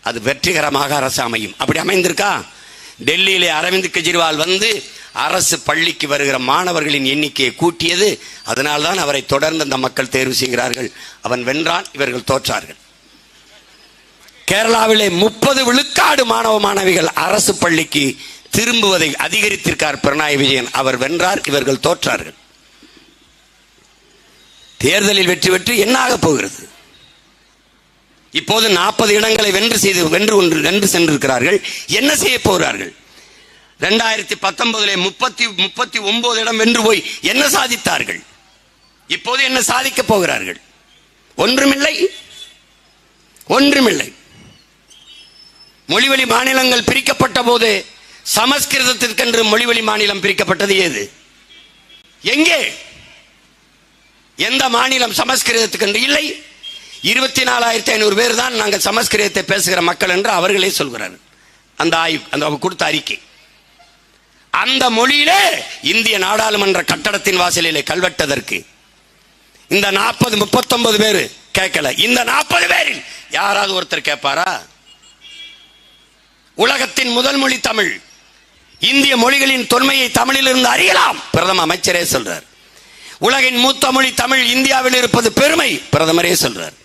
அது வெற்றிகரமாக அரசு அமையும். அப்படி அமைந்திருக்கா? டெல்லியிலே அரவிந்த் கெஜ்ரிவால் வந்து அரசு பள்ளிக்கு வருகிற மாணவர்களின் எண்ணிக்கையை கூட்டியது. அதனால்தான் அவரை தொடர்ந்து அந்த மக்கள் தேர்வு செய்கிறார்கள். அவன் வென்றான், இவர்கள் தோற்றார்கள். கேரளாவிலே 30 விழுக்காடு மாணவ மாணவிகள் அரசு பள்ளிக்கு திரும்புவதை அதிகரித்திருக்கார் பினராயி விஜயன். அவர் வென்றார், இவர்கள் தோற்றார்கள். தேர்தலில் வெற்றி பெற்று என்ன ஆக போகிறது? இப்போது 40 இடங்களை வென்று சென்றிருக்கிறார்கள். என்ன செய்ய போகிறார்கள்? 2019 39 இடம் வென்று போய் என்ன சாதித்தார்கள்? இப்போது என்ன சாதிக்க போகிறார்கள்? ஒன்றுமில்லை. மொழிவழி மாநிலங்கள் பிரிக்கப்பட்ட போது சமஸ்கிருதத்திற்கென்று மொழிவழி மாநிலம் பிரிக்கப்பட்டது ஏது? எங்கே? எந்த மாநிலம் சமஸ்கிருதத்துக்கென்று இல்லை? 24,500 பேர் தான் நாங்கள் சமஸ்கிருதத்தை பேசுகிற மக்கள் என்று அவர்களே சொல்கிறார்கள். அந்த கொடுத்த அறிக்கை. அந்த மொழியிலே இந்திய நாடாளுமன்ற கட்டடத்தின் வாசலிலே கல்வெட்டதற்கு இந்த 39 பேர் கேட்கல. இந்த 40 பேரில் யாராவது ஒருத்தர் கேட்பாரா? உலகத்தின் முதல் மொழி தமிழ். இந்திய மொழிகளின் தொன்மையை தமிழிலிருந்து அறியலாம், பிரதம அமைச்சரே சொல்றார். உலகின் மூத்த மொழி தமிழ், இந்தியாவில் இருப்பது பெருமை, பிரதமரே சொல்றார்.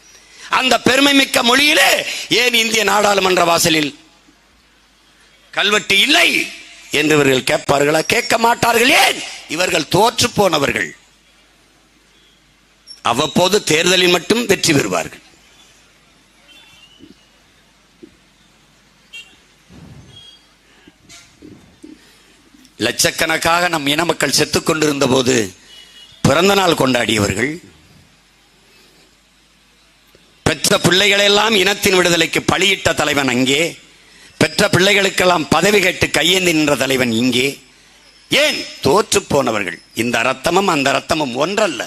அந்த பெருமை மிக்க மொழியிலே ஏன் இந்திய நாடாளுமன்ற வாசலில் கல்வெட்டு இல்லை என்று இவர்கள் கேட்பார்களா? கேட்க மாட்டார்கள். ஏன்? இவர்கள் தோற்று போனவர்கள். அவ்வப்போது தேர்தலில் மட்டும் வெற்றி பெறுவார்கள். லட்சக்கணக்காக நம் இன மக்கள் செத்துக் கொண்டிருந்த போது பிறந்த நாள் கொண்டாடியவர்கள், பெற்ற பிள்ளைகளெல்லாம் இனத்தின் விடுதலைக்கு பலியிட்ட தலைவன் அங்கே, பெற்ற பிள்ளைகளுக்கெல்லாம் பதவி கேட்டு கையேந்தி நின்ற தலைவன் இங்கே. ஏன்? தோற்று போனவர்கள். இந்த ரத்தமும் அந்த ரத்தமும் ஒன்றல்ல.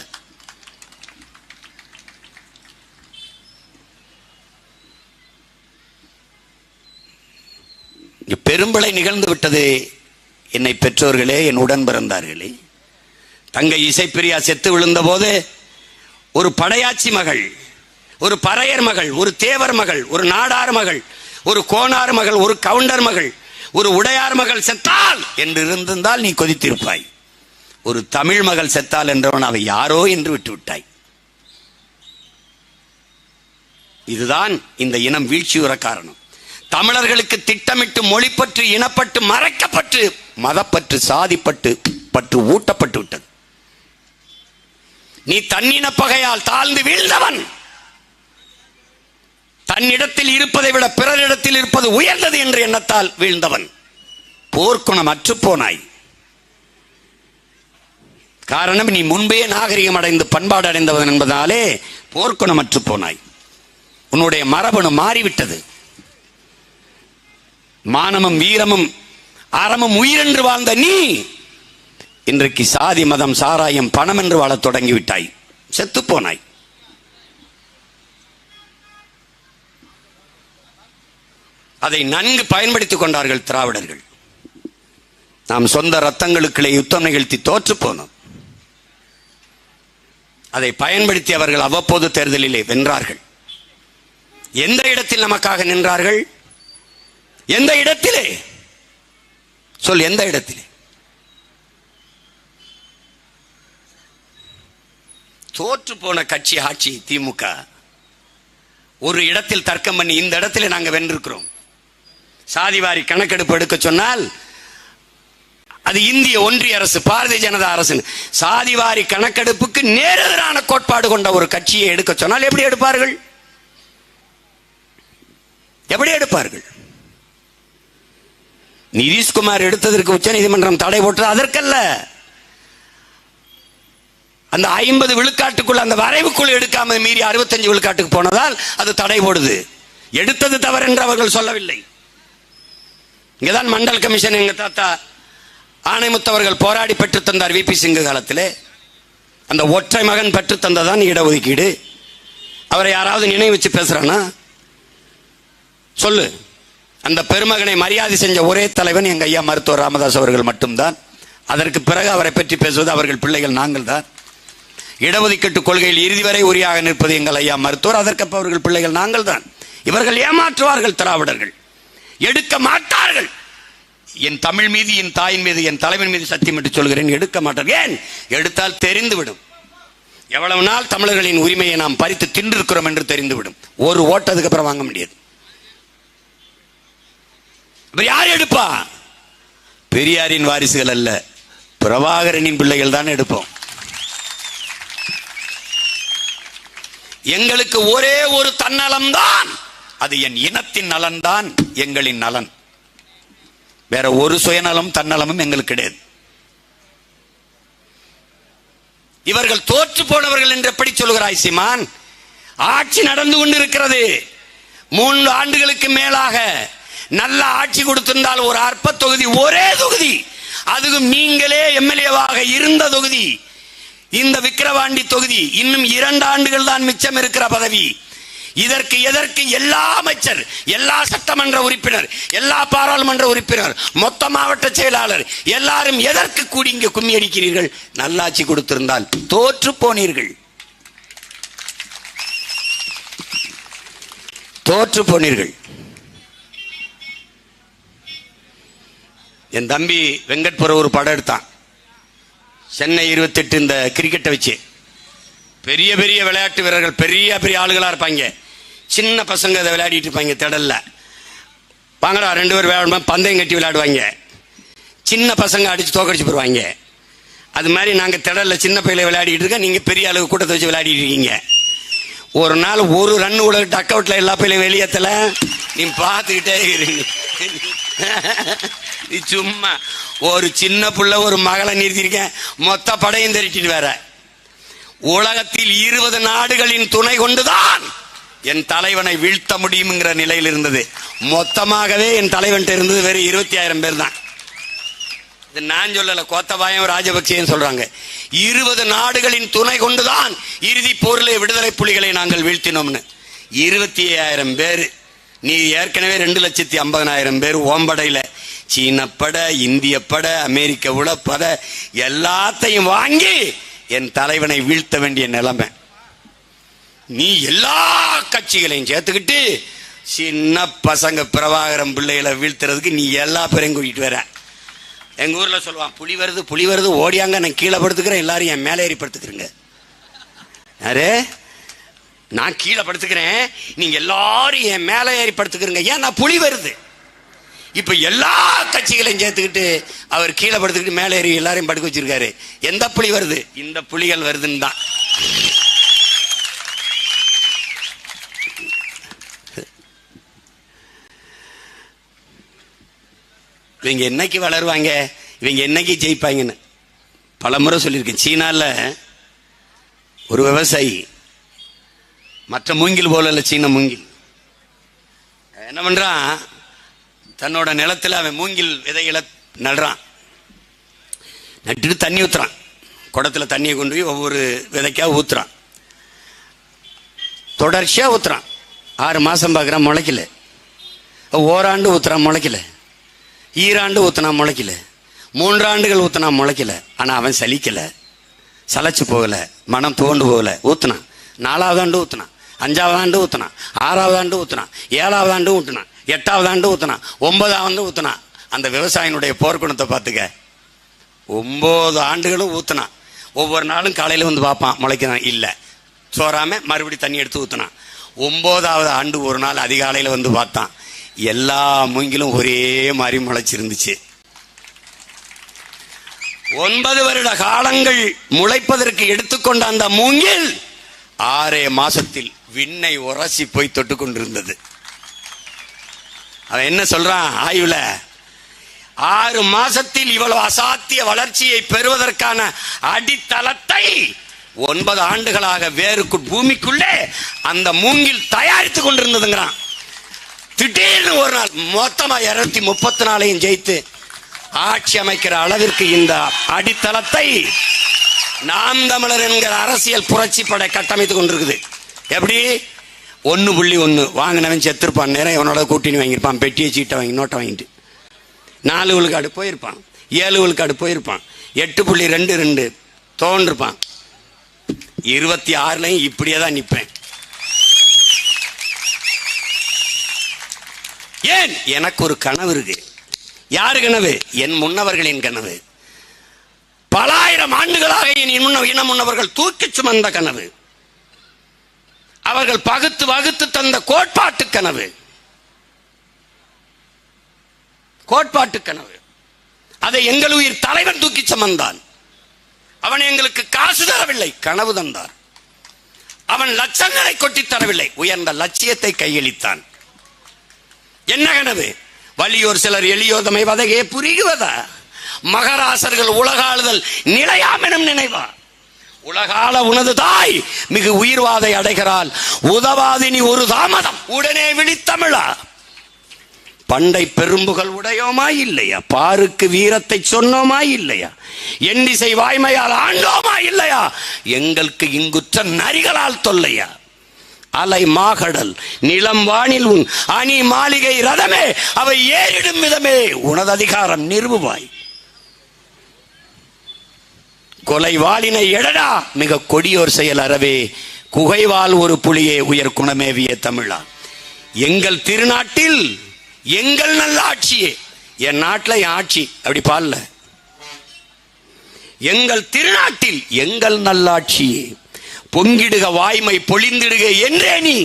பெரும்பளை நிகழ்ந்து விட்டது. என்னை பெற்றோர்களே, என் உடன் பிறந்தார்களே, தங்கை இசைப்பிரியா செத்து விழுந்த போது ஒரு படையாச்சி மகள், ஒரு பறையர் மகள், ஒரு தேவர் மகள், ஒரு நாடார் மகள், ஒரு கோனார் மகள், ஒரு கவுண்டர் மகள், ஒரு உடையார் மகள் செத்தால் என்று இருந்திருந்தால் நீ கொதித்திருப்பாய். ஒரு தமிழ் மகள் செத்தால் என்றவன் அவை யாரோ என்று விட்டு விட்டாய். இதுதான் இந்த இனம் வீழ்ச்சியுற காரணம். தமிழர்களுக்கு திட்டமிட்டு மொழிப்பற்று, இனப்பட்டு, மறைக்கப்பட்டு, மதப்பற்று, சாதிப்பட்டு பற்று ஊட்டப்பட்டு விட்டது. நீ தன்னின பகையால் தாழ்ந்து வீழ்ந்தவன். தன்னிடத்தில் இருப்பதை விட பிறரிடத்தில் இருப்பது உயர்ந்தது என்ற எண்ணத்தால் வீழ்ந்தவன். போர்க்குணம் அற்று போனாய். காரணம், நீ முன்பே நாகரிகம் அடைந்து பண்பாடு அடைந்தவன் என்பதாலே போர்க்குணம் அற்று போனாய். உன்னுடைய மரபணு மாறிவிட்டது. மானமும் வீரமும் அறமும் உயிரென்று வாழ்ந்த நீ இன்றைக்கு சாதி, மதம், சாராயம், பணம் என்று வாழத் தொடங்கிவிட்டாய். செத்து போனாய். அதை நன்கு பயன்படுத்திக் கொண்டார்கள் திராவிடர்கள். நாம் சொந்த ரத்தங்களுக்குள்ளே யுத்தம் நிகழ்த்தி தோற்று போனோம். அதை பயன்படுத்தி அவர்கள் அவ்வப்போது தேர்தலிலே வென்றார்கள். எந்த இடத்தில் நமக்காக நின்றார்கள்? எந்த இடத்திலே? சொல், எந்த இடத்திலே? தோற்று போன கட்சி ஆட்சி திமுக. ஒரு இடத்தில் தர்க்கம் பண்ணி இந்த இடத்திலே நாங்கள் வென்றிருக்கிறோம். சாதிவாரி கணக்கெடுப்பு எடுக்க சொன்னால் அது இந்திய ஒன்றிய அரசு, பாரதிய ஜனதா அரசு. சாதிவாரி கணக்கெடுப்புக்கு நேரெதிரான கோட்பாடு கொண்ட ஒரு கட்சியை எடுக்க சொன்னால் எப்படி எடுப்பார்கள்? எப்படி எடுப்பார்கள்? நிதிஷ்குமார் எடுத்ததற்கு உச்ச நீதிமன்றம் தடை போட்டது அதற்கல்ல. அந்த 50 விழுக்காட்டுக்குள், அந்த வரைவுக்குள் எடுக்காமல் மீறி 65 விழுக்காட்டுக்கு போனதால் அது தடை போடுது. எடுத்தது தவறு என்று அவர்கள் சொல்லவில்லை. இங்கதான் மண்டல் கமிஷன் எங்க தாத்தா ஆணைமுத்தவர்கள் போராடி பெற்று தந்தார். விபி சிங்கு காலத்திலே அந்த ஒற்றை மகன் பெற்று தந்ததான் இடஒதுக்கீடு. அவரை யாராவது நினைவு வச்சு பேசுறானா? சொல்லு. அந்த பெருமகனை மரியாதை செஞ்ச ஒரே தலைவன் எங்க ஐயா மருத்துவர் ராமதாஸ் அவர்கள் மட்டும்தான். அதற்கு பிறகு அவரை பற்றி பேசுவது அவர்கள் பிள்ளைகள் நாங்கள் தான். இடஒதுக்கீட்டு கொள்கையில் இறுதி வரை உரியாக நிற்பது எங்கள் ஐயா மருத்துவர், அதற்கு அவர்கள் பிள்ளைகள் நாங்கள் தான். இவர்கள் ஏமாற்றுவார்கள். திராவிடர்கள் எடுக்க மாட்டார்கள். என் தமிழ் மீது, என் தாயின் மீது, என் தலைவன் மீது சத்தியம் என்று சொல்கிறேன், எடுக்க மாட்டார்கள். ஏன்? எடுத்தால் தெரிந்துவிடும். எவ்வளவு நாள் தமிழர்களின் உரிமையை நாம் பறித்து தின்றிருக்கிறோம் என்று தெரிந்துவிடும். ஒரு ஓட்டதுக்கு அப்புறம் வாங்க முடியாது. யார் எடுப்பா? பெரியாரின் வாரிசுகள் அல்ல, பிரபாகரனின் பிள்ளைகள் தான் எடுப்போம். எங்களுக்கு ஒரே ஒரு தன்னலம் தான், அது என் இனத்தின் நலன் தான் எங்களின் நலன். வேற ஒரு சுயநலம் தன்னலமும் எங்களுக்கு கிடையாது. இவர்கள் தோற்று போனவர்கள் என்று எப்படி சொல்கிறாய் சீமான்? ஆட்சி நடந்து கொண்டிருக்கிறது. 3 ஆண்டுகளுக்கு மேலாக நல்ல ஆட்சி கொடுத்திருந்தால் ஒரு அற்ப தொகுதி, ஒரே தொகுதி, அதுவும் நீங்களே எம்எல்ஏவாக இருந்த தொகுதி, இந்த விக்கிரவாண்டி தொகுதி. இன்னும் 2 ஆண்டுகள் தான் மிச்சம் இருக்கிற பதவி. இதற்கு எதற்கு எல்லா அமைச்சர், எல்லா சட்டமன்ற உறுப்பினர், எல்லா பாராளுமன்ற உறுப்பினர், மொத்த மாவட்ட செயலாளர் எல்லாரும் எதற்கு கூடி இங்கே கும்மி அடிக்கிறீர்கள்? நல்லாட்சி கொடுத்திருந்தால் தோற்று போனீர்கள். தோற்று போனீர்கள். என் தம்பி வெங்கட்புர ஒரு படம் எடுத்தான், சென்னை 28. இந்த கிரிக்கெட்டை வச்சு பெரிய பெரிய விளையாட்டு வீரர்கள், பெரிய பெரிய ஆளுகளா இருப்பாங்க. சின்ன பசங்க அதை விளையாடிட்டு இருப்பாங்க. திடல்ல வாங்கடா 2 பேர் விளையாடுமா, பந்தயம் கட்டி விளையாடுவாங்க. சின்ன பசங்க அடிச்சு தோக்கடிச்சு போடுவாங்க. அது மாதிரி நாங்கள் திடல்ல சின்ன பையில விளையாடிட்டு இருக்க, நீங்க பெரிய அளவு கூட்டத்தை வச்சு விளையாடிட்டு இருக்கீங்க. ஒரு நாள் ஒரு ரன் கூட டக் அவுட்ல எல்லா பையிலையும் வெளியேற்றல, நீ பார்த்துக்கிட்டே இருக்கீங்க. நீ சும்மா ஒரு சின்ன புள்ள ஒரு மகளை நிறுத்திருக்கேன், மொத்த படையும் திரட்டிட்டு வேற. உலகத்தில் 20 நாடுகளின் துணை கொண்டுதான் என் தலைவனை வீழ்த்த முடியுங்கிற நிலையில் இருந்தது. மொத்தமாகவே என் தலைவன் இருந்தது வேறு 20,000 பேர் தான். நான் சொல்லல, கோத்தபாயம் ராஜபக்சேன்னு சொல்றாங்க. 20 நாடுகளின் துணை கொண்டுதான் இறுதி போரிலே விடுதலை புலிகளை நாங்கள் வீழ்த்தினோம்னு. 25,000 பேர், நீ ஏற்கனவே 2,50,000 பேர் ஓம்படையில. சீன பட, இந்திய பட, அமெரிக்க உளப்பட எல்லாத்தையும் வாங்கி என் தலைவனை வீழ்த்த வேண்டிய நிலைமை. நீ எல்லா கட்சிகளையும் சேர்த்துக்கிட்டு சின்ன பசங்க பிரபாகரம் பிள்ளைகளை வீழ்த்துறதுக்கு நீ எல்லா பேரையும் கூட்டிட்டு வர. எங்க ஊர்ல சொல்லுவான், புலி வருது புலி வருது ஓடியாங்க, நான் கீழே படுத்துக்கிறேன், எல்லாரும் என் மேலே ஏறி படுத்துக்கிறேங்க. யாரு? நான் கீழே படுத்துக்கிறேன், நீங்க எல்லாரும் என் மேலே ஏறி படுத்துக்கிறீங்க. ஏன்? நான் புலி வருது. இப்ப எல்லா கட்சிகளையும் சேர்த்துக்கிட்டு அவர் கீழே படுத்துக்கிட்டு மேலே ஏறி எல்லாரையும் படுக்க வச்சிருக்காரு. எந்த புலி வருது? இந்த புலிகள் வருதுன்னு தான். இவங்க என்னைக்கு வளருவாங்க, இவங்க என்னைக்கு ஜெயிப்பாங்கன்னு பல முறை சொல்லியிருக்கேன். சீனால ஒரு விவசாயி, மற்ற மூங்கில் போல இல்லை, சீன மூங்கில் என்ன பண்றான், தன்னோட நிலத்தில் அவன் மூங்கில் விதைகளை நடுறான். நட்டுட்டு தண்ணி ஊத்துறான். குடத்துல தண்ணியை கொண்டு போய் ஒவ்வொரு விதைக்கா ஊத்துறான். தொடர்ச்சியா ஊத்துறான். 6 மாசம் பார்க்குறான், முளைக்கல. ஓராண்டு ஊத்துறான், முளைக்கல. ஈராண்டு ஊத்துனா முளைக்கல. 3 ஆண்டுகள் ஊத்துனா முளைக்கல. ஆனா அவன் சலிக்கல, சலைச்சு போகல, மனம் தோண்டு போகல. ஊத்துனான். 4வது ஆண்டு ஊத்துனான், 5வது ஆண்டு ஊத்துனான், 6வது ஆண்டு ஊத்துனான், 7வது ஆண்டு ஊத்துனான், 8வது ஆண்டு ஊத்துனான், 9வது ஆண்டு ஊத்துனான். அந்த விவசாயினுடைய போர்க்குணத்தை பார்த்துக்க. 9 ஆண்டுகளும் ஊத்துனான். ஒவ்வொரு நாளும் காலையில வந்து பார்ப்பான், முளைக்கிறான். இல்ல, சோறாம மறுபடி தண்ணி எடுத்து ஊத்துனான். 9வது ஆண்டு ஒரு நாள் அதிகாலையில வந்து பார்த்தான், எல்லா மூங்கிலும் ஒரே மாதிரி முளைச்சிருந்துச்சு. 9 வருட காலங்கள் முளைப்பதற்கு எடுத்துக்கொண்ட அந்த மூங்கில் 6 மாசத்தில் விண்ணை உரசி போய் தொட்டு கொண்டிருந்தது. அவன் என்ன சொல்றான் ஆய்வுல, 6 மாசத்தில் இவ்வளவு அசாத்திய வளர்ச்சியை பெறுவதற்கான அடித்தளத்தை 9 ஆண்டுகளாக வேருக்கு பூமிக்குள்ளே அந்த மூங்கில் தயாரித்துக் கொண்டிருந்ததுங்கிறான். திடீர்னு ஒரு நாள் மொத்தமா 234 ஜெயித்து ஆட்சி அமைக்கிற அளவிற்கு இந்த அடித்தளத்தை நாம் தமிழர் என்கிற அரசியல் புரட்சி படை கட்டமைத்துக் கொண்டிருக்குது. எப்படி? 1.1 வாங்கினவன் செத்துருப்பான், நேரம் இவனோட கூட்டின்னு வாங்கியிருப்பான், பெட்டியை சீட்டை வாங்கி நோட்டை வாங்கிட்டு 4 விழுக்காடு போயிருப்பான், 7 விழுக்காடு போயிருப்பான், 8.22 தோன்றிருப்பான். 26லையும் இப்படியே தான் நிற்பேன். ஏன்? எனக்கு ஒரு கனவு இருக்கு. யாரு கனவு? என் முன்னவர்களின் கனவு. பல ஆயிரம் ஆண்டுகளாக என் இன முன்னவர்கள் தூக்கி சுமந்த கனவு. அவர்கள் பகுத்து வகுத்து தந்த கோட்பாட்டு கனவு. கோட்பாட்டு கனவு. அதை எங்கள் உயிர் தலைவன் தூக்கி சுமந்தான். அவன் எங்களுக்கு காசு தரவில்லை, கனவு தந்தார். அவன் லட்சங்களை கொட்டி தரவில்லை, உயர்ந்த லட்சியத்தை கையளித்தான். என்ன கனவு? வலியோர் சிலர் எளியோதமை வதையே புரிகுவதா, மகராசர்கள் உலகாளுதல் நிலையாமெனும் நினைவா. உலகால உனது தாய் மிகு உயிர்வாதை அடைகிறாள், உதவாதினி ஒரு தாமதம் உடனே விழித்தமிழா. பண்டை பெரும்புகள் உடையோமா இல்லையா, பாருக்கு வீரத்தை சொன்னோமா இல்லையா, எண்ணிசை வாய்மையால் ஆண்டோமா இல்லையா, எங்களுக்கு இங்குற்ற நரிகளால் தொல்லையா. அலை மாகடல் நிலம் வானில் உன் அணி மாளிகை ரதமே, அவை ஏறிடும் விதமே உனது அதிகாரம் நிறுவுவாய். கொலை வாளினை எடடா மிக கொடியோர் செயல் அறவே, குகைவால் ஒரு புலியே உயர் குணமேவிய தமிழா. எங்கள் திருநாட்டில் எங்கள் நல்ல ஆட்சியே, என் நாட்டில் என் ஆட்சி அப்படி பாடல, எங்கள் திருநாட்டில் எங்கள் நல்லாட்சியே, பொங்கிடுக வாய்மை பொழிந்திடுக என்றே நீ,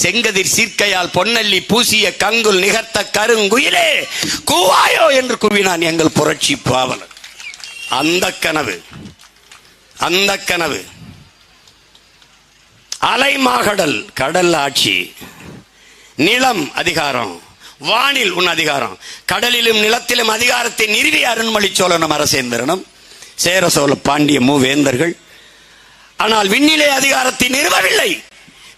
செங்கதிர் சீர்க்கையால் பொன்னல்லி பூசிய கங்குல் நிகர்த்த கருங்குயிலே கூவாயோ என்று கூவினான் எங்கள் புரட்சி பாவலர். அந்த கனவு, அந்த கனவு. அலைமாகடல் கடல் ஆட்சி, நிலம் அதிகாரம், வானில் உன் அதிகாரம், கடலிலும் நிலத்திலும் அதிகாரத்தை நிறுவிய அருண்மொழி சோழனும் அரசேந்திரனும் சேர சோழ பாண்டிய மூவேந்தர்கள். ஆனால் விண்ணிலே அதிகாரத்தை நிறுவவில்லை,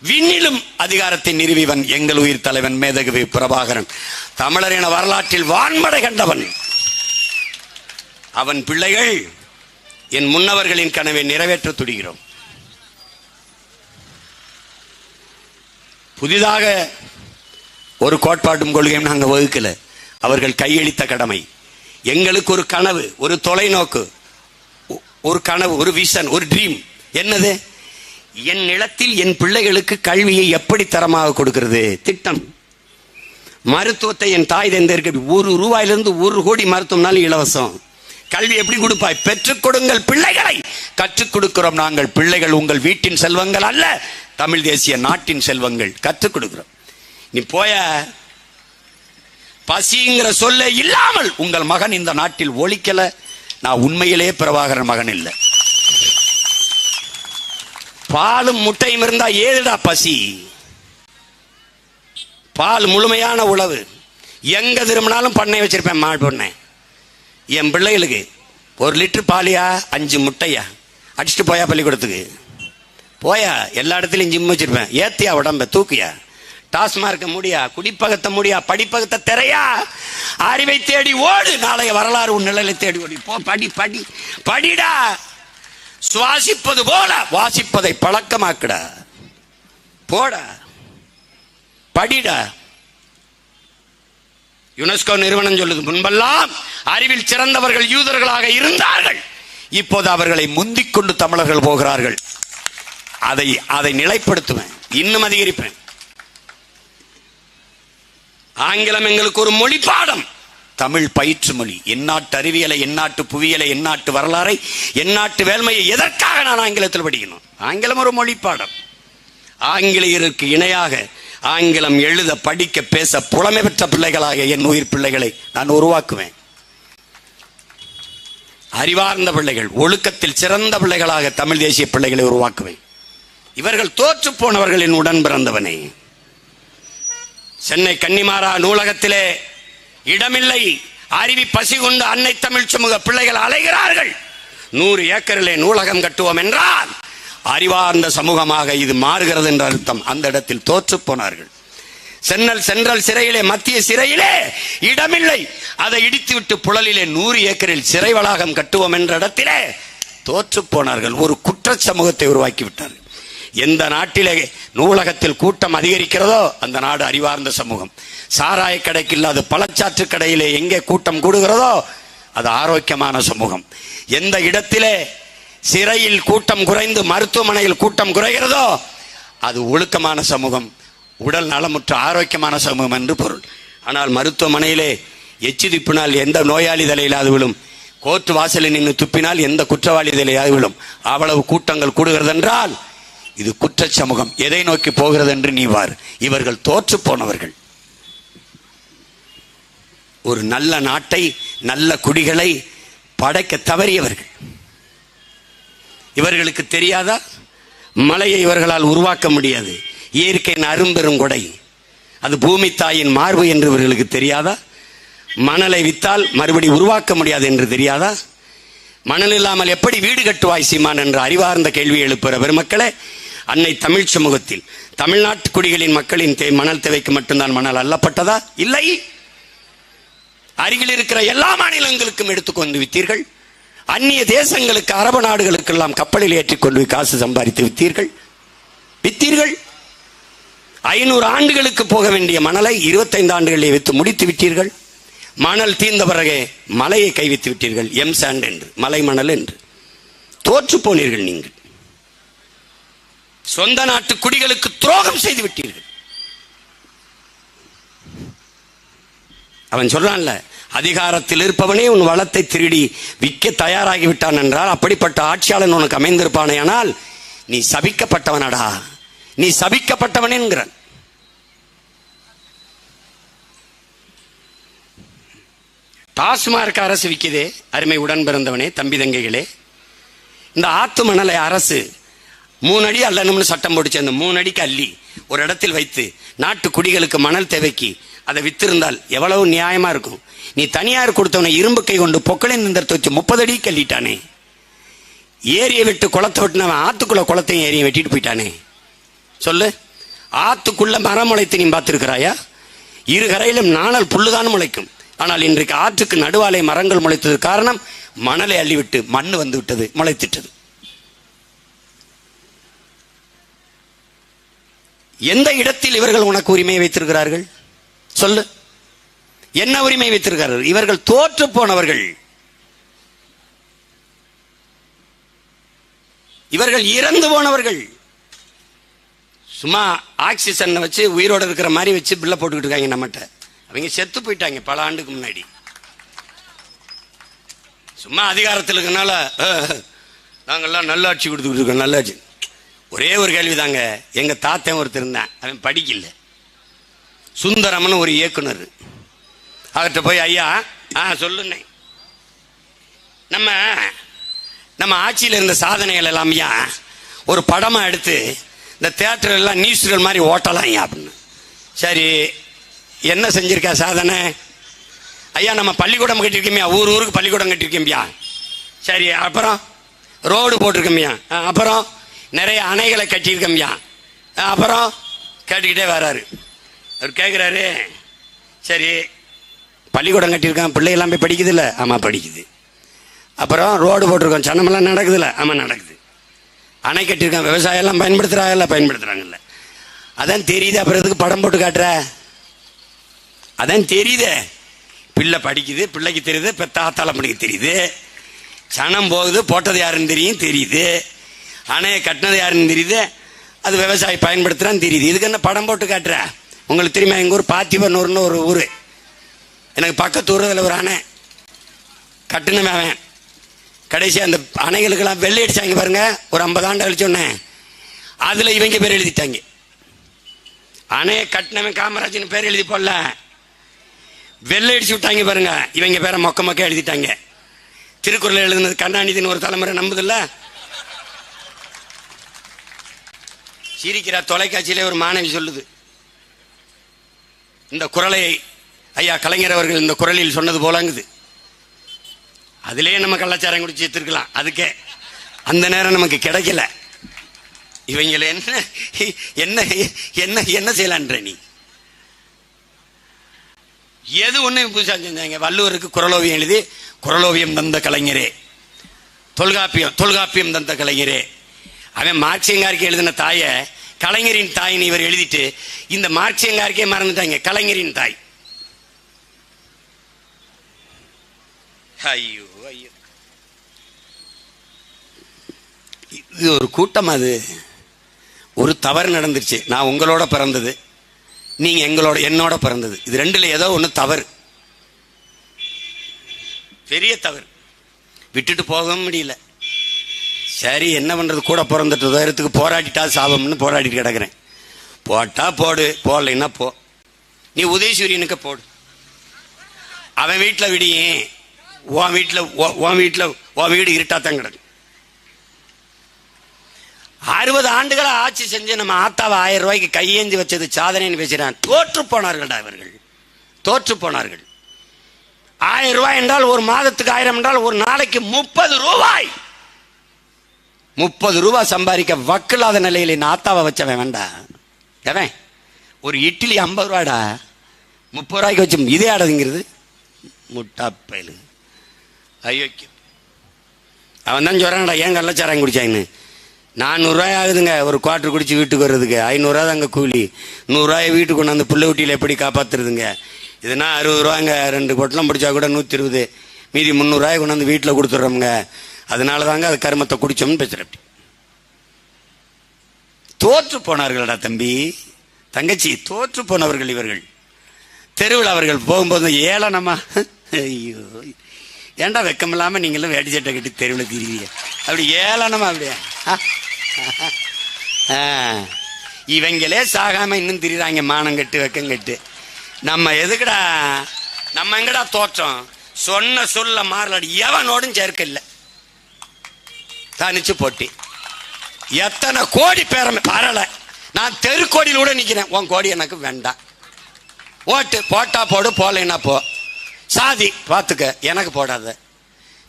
விண்ணிலும் அதிகாரத்தை நிறுவிவன் எங்கள் உயிர் தலைவன் மேதகு பிரபாகரன். தமிழர் என வரலாற்றில் வான்மடை கண்டவன். அவன் பிள்ளைகள் என் முன்னவர்களின் கனவை நிறைவேற்ற துடிக்கிறோம். புதிதாக ஒரு கோட்பாட்டும் கொள்கையும் நாங்கள் வகுக்கல. அவர்கள் கையளித்த கடமை. எங்களுக்கு ஒரு கனவு, ஒரு தொலைநோக்கு, ஒரு கனவு, ஒரு விஷன், ஒரு ட்ரீம். என்னது? என் நிலத்தில் என் பிள்ளைகளுக்கு கல்வியை எப்படி தரமாக கொடுக்கிறது திட்டம். மருத்துவத்தை என் தாய் தந்தையருக்கு ₹1 1 கோடி மருத்துவம்னாலும் இலவசம். கல்வி எப்படி கொடுப்பாய்? பெற்றுக் கொடுங்கள் பிள்ளைகளை. கற்றுக் கொடுக்கிறோம் நாங்கள். பிள்ளைகள் உங்கள் வீட்டின் செல்வங்கள் அல்ல, தமிழ் தேசிய நாட்டின் செல்வங்கள். கற்றுக் கொடுக்கிறோம். நீ போய பசிங்கிற சொல்ல இல்லாமல் உங்கள் மகன் இந்த நாட்டில் ஒழிக்கல. நான் உண்மையிலே பிரபாகரன் மகன் இல்லை. பாலும் முட்டையும் இருந்தா ஏதுடா பசி? பால் முழுமையான உணவு. எங்க திரும்பினாலும் பண்ணை வச்சிருப்பேன். மாடு பண்ணை. என் பிள்ளைகளுக்கு 1 லிட்டர் பாலியா 5 முட்டையா அடிச்சுட்டு போயா பள்ளிக்கூடத்துக்கு போயா. எல்லா இடத்துலையும் ஜிம் வச்சிருப்பேன். ஏத்தியா உடம்ப தூக்கியா. டாஸ்மார்க்க முடியா, குடிப்பகத்தை முடியா, படிப்பகத்தை திரையா. அறிவை தேடி ஓடு. நாளைய வரலாறு உன் நிலையை தேடி ஓடி. போ, படி படி படிடா. சுவாசிப்பது போல வாசிப்பதை பழக்கமாக்குடா. போடா, படிடா. யுனெஸ்கோ நிறுவனம் சொல்லுது, முன்பெல்லாம் அறிவில் சிறந்தவர்கள் யூதர்களாக இருந்தார்கள். இப்போது அவர்களை முந்திக் கொண்டு தமிழர்கள் போகிறார்கள். அதை நிலைப்படுத்துவேன், இன்னும் அதிகரிப்பேன். ஆங்கிலம் எங்களுக்கு ஒரு மொழி பாடம். தமிழ் பயிற்று மொழி. எந்நாட்டு அறிவியலை, எந்நாட்டு புவியியலை, எந்நாட்டு வரலாறை, எந்நாட்டு வேள்மையை எதற்காக நான் ஆங்கிலத்தில் படிக்கணும்? ஆங்கிலம் ஒரு மொழி பாடம். ஆங்கிலேயருக்கு இணையாக ஆங்கிலம் எழுத, படிக்க, பேச புலமை பெற்ற பிள்ளைகளாக என் உயிர் பிள்ளைகளை நான் உருவாக்குவேன். அறிவார்ந்த பிள்ளைகள், ஒழுக்கத்தில் சிறந்த பிள்ளைகளாக தமிழ் தேசிய பிள்ளைகளை உருவாக்குவேன். இவர்கள் தோற்று போனவர்களின் உடன் பிறந்தவனே. சென்னை கன்னிமாரா நூலகத்திலே இடமில்லை. அறிவி பசி கொண்டு அன்னை தமிழ் சமூக பிள்ளைகள் அலைகிறார்கள். 100 ஏக்கரிலே நூலகம் கட்டுவோம் என்றால் அறிவார்ந்த சமூகமாக இது மாறுகிறது என்ற அர்த்தம். அந்த இடத்தில் தோற்று போனார்கள். சென்ட்ரல் சிறையிலே, மத்திய சிறையிலே இடமில்லை. அதை இடித்துவிட்டு புழலிலே 100 ஏக்கரில் சிறை வளாகம் கட்டுவோம் என்ற இடத்திலே தோற்று போனார்கள். ஒரு குற்ற சமூகத்தை உருவாக்கி விட்டார்கள். எந்த நாட்டிலே நூலகத்தில் கூட்டம் அதிகரிக்கிறதோ அந்த நாடு அறிவார்ந்த சமூகம். சாராய கடைக்கு இல்லாத பழச்சாற்று கடையிலே எங்கே கூட்டம் கூடுகிறதோ அது ஆரோக்கியமான சமூகம். எந்த இடத்திலே சிறையில் கூட்டம் குறைந்து மருத்துவமனையில் கூட்டம் குறைகிறதோ அது ஒழுக்கமான சமூகம், உடல் நலமுற்ற ஆரோக்கியமான சமூகம் என்று பொருள். ஆனால் மருத்துவமனையிலே எச்சி துப்பினால் எந்த நோயாளி தலையிலாது விழும், கோர்ட்டு வாசலில் நின்று துப்பினால் எந்த குற்றவாளி தலையாது விழும். அவ்வளவு கூட்டங்கள் கூடுகிறது என்றால் இது குற்ற சமூகம். எதை நோக்கி போகிறது என்று நீ வார். இவர்கள் தோற்று போனவர்கள். ஒரு நல்ல நாட்டை, நல்ல குடிகளை படைக்க தவறியவர்கள். இவர்களுக்கு தெரியாதா? மலையை இவர்களால் உருவாக்க முடியாது. இயற்கையின் அரும்பெரும் கொடை அது பூமி தாயின் மார்பு என்று இவர்களுக்கு தெரியாதா? மணலை வித்தால் மறுபடி உருவாக்க முடியாது என்று தெரியாதா? மணல் இல்லாமல் எப்படி வீடு கட்டுவாய் சீமான் என்ற அறிவார்ந்த கேள்வி எழுப்புகிற பெருமக்களே, அன்னை தமிழ் சமூகத்தில் தமிழ்நாட்டு குடிகளின் மக்களின் மணல் தேவைக்கு மட்டும்தான் மணல் அள்ளப்பட்டதா? இல்லை. அருகில் இருக்கிற எல்லா மாநிலங்களுக்கும் எடுத்துக்கொண்டு வித்தீர்கள். அந்நிய தேசங்களுக்கு, அரபு நாடுகளுக்கெல்லாம் கப்பலில் ஏற்றிக்கொண்டு காசு சம்பாதித்து வித்தீர்கள். 500 ஆண்டுகளுக்கு போக வேண்டிய மணலை 25 ஆண்டுகளிலே வித்து முடித்து விட்டீர்கள். மணல் தீர்ந்த பிறகு மலையை கைவித்து விட்டீர்கள். எம் சாண்ட் என்று, மலை மணல் என்று. தோற்று போனீர்கள். நீங்கள் சொந்த நாட்டு குடிகளுக்கு துரோகம் செய்து விட்டீர்கள். அவன் சொல்றான்ல, அதிகாரத்தில் இருப்பவனே உன் வளத்தை திருடி விற்க தயாராகி விட்டான் என்றால் அப்படிப்பட்ட ஆட்சியாளன் உனக்கு அமைந்திருப்பானே. ஆனால் நீ சபிக்கப்பட்டவனடா, நீ சபிக்கப்பட்டவன் என்கிறான். டாஸ்மார்க் அரசு விற்கிதே. அருமை உடன் பிறந்தவனே, தம்பி தங்கைகளே, இந்த ஆத்து மணலை அரசு 3 அடி அல்லணும்னு சட்டம் போட்டுச்சு. அந்த 3 அடிக்கு அள்ளி ஒரு இடத்தில் வைத்து நாட்டு குடிகளுக்கு மணல் தேவைக்கு அதை வித்திருந்தால் எவ்வளவு நியாயமா இருக்கும்? நீ தனியார் கொடுத்தவனை இரும்பு கை கொண்டு பொக்களின் நின்றத்தை வச்சு 30 அடி கள்ளிட்டானே. ஏரியை விட்டு குளத்தை வெட்டினவன் ஆத்துக்குள்ள குளத்தையும் ஏரியை வெட்டிட்டு போயிட்டானே. சொல்லு, ஆத்துக்குள்ள மரம் முளைத்து நீ பார்த்திருக்கிறாயா? 2 கரையிலும் நாணல் புல்லுதான் முளைக்கும். ஆனால் இன்றைக்கு ஆற்றுக்கு நடுவாலே மரங்கள் முளைத்தது காரணம் மணலை அள்ளிவிட்டு மண் வந்து விட்டது, முளைத்திட்டது. எந்த இடத்தில் இவர்கள் உனக்கு உரிமையை வைத்திருக்கிறார்கள்? சொல்லு, என்ன உரிமை வைத்திருக்கிறார்கள்? இவர்கள் தோற்று போனவர்கள், இவர்கள் இறந்து போனவர்கள். சும்மா ஆக்சிஜன் வச்சு உயிரோடு இருக்கிற மாதிரி வச்சு பில்ல போட்டுக்கிட்டு இருக்காங்க நம்மகிட்ட. அவங்க செத்து போயிட்டாங்க பல ஆண்டுக்கு முன்னாடி. சும்மா அதிகாரத்தில் இருக்கனால நாங்கள்லாம் நல்லாட்சி கொடுத்துக்கிட்டு இருக்கோம். நல்லாட்சி. ஒரே ஒரு கேள்விதாங்க. எங்க தாத்தன் ஒருத்தர் இருந்தான், அவன் படிக்கல. சுந்தரம்னு ஒரு இயக்குனர். அவர்கிட்ட போய் ஐயா சொல்லுங்க, நம்ம ஆட்சியில் இருந்த சாதனைகள் எல்லாம் ஒரு படமா எடுத்து இந்த தியேட்டர் எல்லாம் நியூஸ்கள் மாதிரி ஓட்டலாம் அப்படின்னு. சரி, என்ன செஞ்சிருக்கா சாதனை? ஐயா நம்ம பள்ளிக்கூடம் கட்டியிருக்கோம்யா, ஊர் ஊருக்கு பள்ளிக்கூடம் கட்டியிருக்கோம்யா. சரி, அப்புறம் ரோடு போட்டிருக்கோம்யா, அப்புறம் நிறைய அணைகளை கட்டியிருக்கோம்யா, அப்புறம் கேட்டுக்கிட்டே வர்றாரு. அவர் கேட்குறாரு, சரி பள்ளிக்கூடம் கட்டியிருக்கான், பிள்ளைகள்லாம் போய் படிக்குது இல்லை? ஆமாம் படிக்குது. அப்புறம் ரோடு போட்டிருக்கோம், சனமெல்லாம் நடக்குதுல்ல? ஆமாம் நடக்குது. அணை கட்டியிருக்கான், விவசாயம் எல்லாம் பயன்படுத்துகிறாங்கல்ல? பயன்படுத்துகிறாங்கல்ல. அதான் தெரியுது. அப்புறம் எதுக்கு படம் போட்டு காட்டுற? அதான் தெரியுது. பிள்ளை படிக்குது, பிள்ளைக்கு தெரியுது, பெத்தாத்தால பிள்ளைக்கு தெரியுது, சனம் போகுது, போட்டது யாருன்னு தெரியுது, அணையை கட்டினது யாருன்னு தெரியுது, அது விவசாயம் பயன்படுத்துறான்னு தெரியுது. இதுக்கு என்ன படம் போட்டு காட்டுற? உங்களுக்கு தெரியுமா, எங்கள் ஊர் பாத்திபனூர்னு ஒரு ஊர், எனக்கு பக்கத்து ஊர். அதில் ஒரு அணை கட்டினவன் கடைசி அந்த அணைகளுக்கெல்லாம் வெள்ளை அடிச்சாங்க பாருங்க. ஒரு 50 ஆண்டு கழிச்சோன்னே அதில் இவங்க பேர் எழுதிட்டாங்க. அணையை கட்டினவன் காமராஜன் பேர் எழுதி போடல, வெள்ளை அடிச்சு விட்டாங்க பாருங்க. இவங்க பேரை மொக்க எழுதிட்டாங்க. திருக்குறள் எழுதுனது கருணாநிதினு ஒரு தலைமுறை நம்புதில்ல. சிரிக்கிறா. தொலைக்காட்சியிலே ஒரு மாணவி சொல்லுது, இந்த குறளை ஐயா கலைஞர் அவர்கள் இந்த குறளில் சொன்னது போலங்குது. அதிலேயே நம்ம கள்ளச்சாரம் குடிச்சு எடுத்துருக்கலாம். அதுக்கே அந்த நேரம் நமக்கு கிடைக்கல. இவங்கள என்ன என்ன என்ன செய்யலான்ற நீ? எது ஒண்ணு புதுசா செஞ்சாங்க. வள்ளுவருக்கு குறளோவியம் எழுதி, குறளோவியம் தந்த கலைஞரே, தொல்காப்பியம் தந்த கலைஞரே. அவன் மார்க்சியங்காருக்கு எழுதின தாயை கலைஞரின் தாயின்னு இவர் எழுதிட்டு இந்த மார்க்சியங்காருக்கே மறந்துட்டாங்க, கலைஞரின் தாய். ஐயோ ஐயோ, இது ஒரு கூட்டம். அது ஒரு தவறு நடந்துருச்சு. நான் உங்களோட பிறந்தது, நீங்க என்னோட பிறந்தது. இது ரெண்டுல ஏதோ ஒன்று தவறு, பெரிய தவறு. விட்டுட்டு போகவும் முடியல. சரி என்ன பண்றது, கூட பிறந்துட்டு உதயத்துக்கு போராடிட்டா சாபம்னு போராடிட்டு கிடக்குறேன். போட்டா போடு, போடலைன்னா போ. நீ உதயசூரியனுக்கு போடு, அவன் வீட்டில் விடியும், உன் வீடு இருட்டாத்தான் கிடக்கு. 60 ஆண்டுகளா ஆட்சி செஞ்சு நம்ம ஆத்தாவை 1000 ரூபாய்க்கு கையேந்தி வச்சது சாதனைன்னு பேசுறான். தோற்று போனார்கள்டா இவர்கள், தோற்று போனார்கள். 1000 ரூபாய் என்றால் ஒரு மாதத்துக்கு 1000 என்றால் ஒரு நாளைக்கு 30 ரூபாய். 30 ரூபாய் சம்பாதிக்க வக்கில்லாத நிலையில ஆத்தாவை வச்சவன் வேண்டா. எவன் ஒரு இட்லி 50 ரூபாடா, 30 ரூபாய்க்கு வச்சு இதே ஆடுதுங்கிறது முட்டாப்பயலு. ஐயோ, அவன் தான் சொல்றான்டா, ஏன் கள்ளச்சாராயம் குடிச்சாங்கன்னு. 400 ரூபாய் ஆகுதுங்க ஒரு குவார்டர் குடிச்சு வீட்டுக்கு வர்றதுக்கு. 500 ரூபா தாங்க கூலி. 100 ரூபாய் வீட்டுக்கு கொண்டு அந்த புள்ள ஊட்டியில் எப்படி காப்பாத்துறதுங்க? இதுனா 60 ரூபாங்க. 2 பொட்டலம் பிடிச்சா கூட 120, மீதி 300 ரூபாய் கொண்டாந்து வீட்டில் கொடுத்துட்றோம்ங்க. அதனால தாங்க அது கருமத்தை குடிச்சோம்னு பேசுற. தோற்று போனார்கள்டா தம்பி தங்கச்சி, தோற்று போனவர்கள் இவர்கள். தெருவில் அவர்கள் போகும்போது ஏளனமா, ஐயோ ஏண்டா வெக்கம் இல்லாம நீங்களும் வேட்டி சட்டை கட்டி தெருவில் திரிவீங்க, அப்படி ஏளனமா அப்படியே. இவங்களே சாகாம இன்னும் திரிறாங்க, மானம் கட்டு வெக்கம் கட்டு. நம்ம எதுக்குடா, நம்ம எங்கடா தோற்றம்? சொன்ன சொல்ல மாறலாடி, எவனோடும் சேர்க்க இல்லை, தனிச்சு போட்டி. எத்தனை கோடி பேரம் பரல, நான் தெருக்கோடியில் கூட நிக்கிறேன். உன் கோடி எனக்கு வேண்டாம். ஓட்டு போட்டா போடு, போலைன்னா போ. சாதி பார்த்துக்க, எனக்கு போடாத.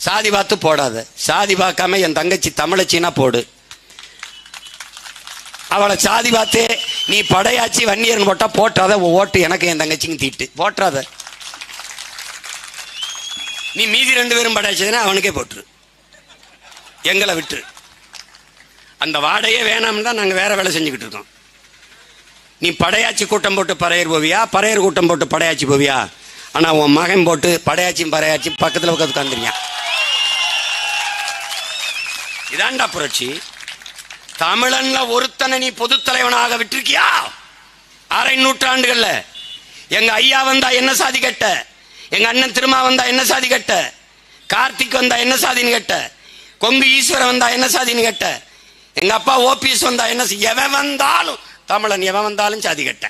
சாதி பார்த்து போடாத. சாதி பார்க்காம என் தங்கச்சி தமிழச்சின்னா போடு. அவளை சாதி பார்த்து நீ படையாச்சி வன்னியர்னு போட்டா போட்டாத. ஓட்டு எனக்கு என் தங்கச்சிங்க தீட்டு போட்டாத. நீ மீதி 2 பேரும் படையாச்சுன்னா அவனுக்கே போட்டுரு, எங்களை விட்டு. அந்த வாடையே வேணாம்னு தான் நாங்கள் வேற வேலை செஞ்சுக்கிட்டு இருக்கோம். நீ படையாச்சி கூட்டம் போட்டு பறையர் போவியா, பறையர் கூட்டம் போட்டு படையாச்சி போவியா? ஆனா உன் மகன் போட்டு படையாச்சியும் பறையாச்சி பக்கத்தில் உட்காந்துருங்க. இதாண்டா புரட்சி. தமிழன்ல ஒருத்தனை நீ பொது தலைவனாக விட்டிருக்கியா? 1/2 நூற்றாண்டுகள்ல எங்க ஐயா வந்தா என்ன சாதி கட்ட, எங்க அண்ணன் திருமா வந்தா என்ன சாதி கட்ட, கார்த்திக் வந்தா என்ன சாதின்னு கட்ட, கொங்கு ஈஸ்வரன் வந்தா என்ன சாதின்னு கட்ட, எங்க அப்பா ஓபிஎஸ் வந்தா என்ன, எவன் வந்தாலும் தமிழன், எவன் வந்தாலும் சாதி கட்ட,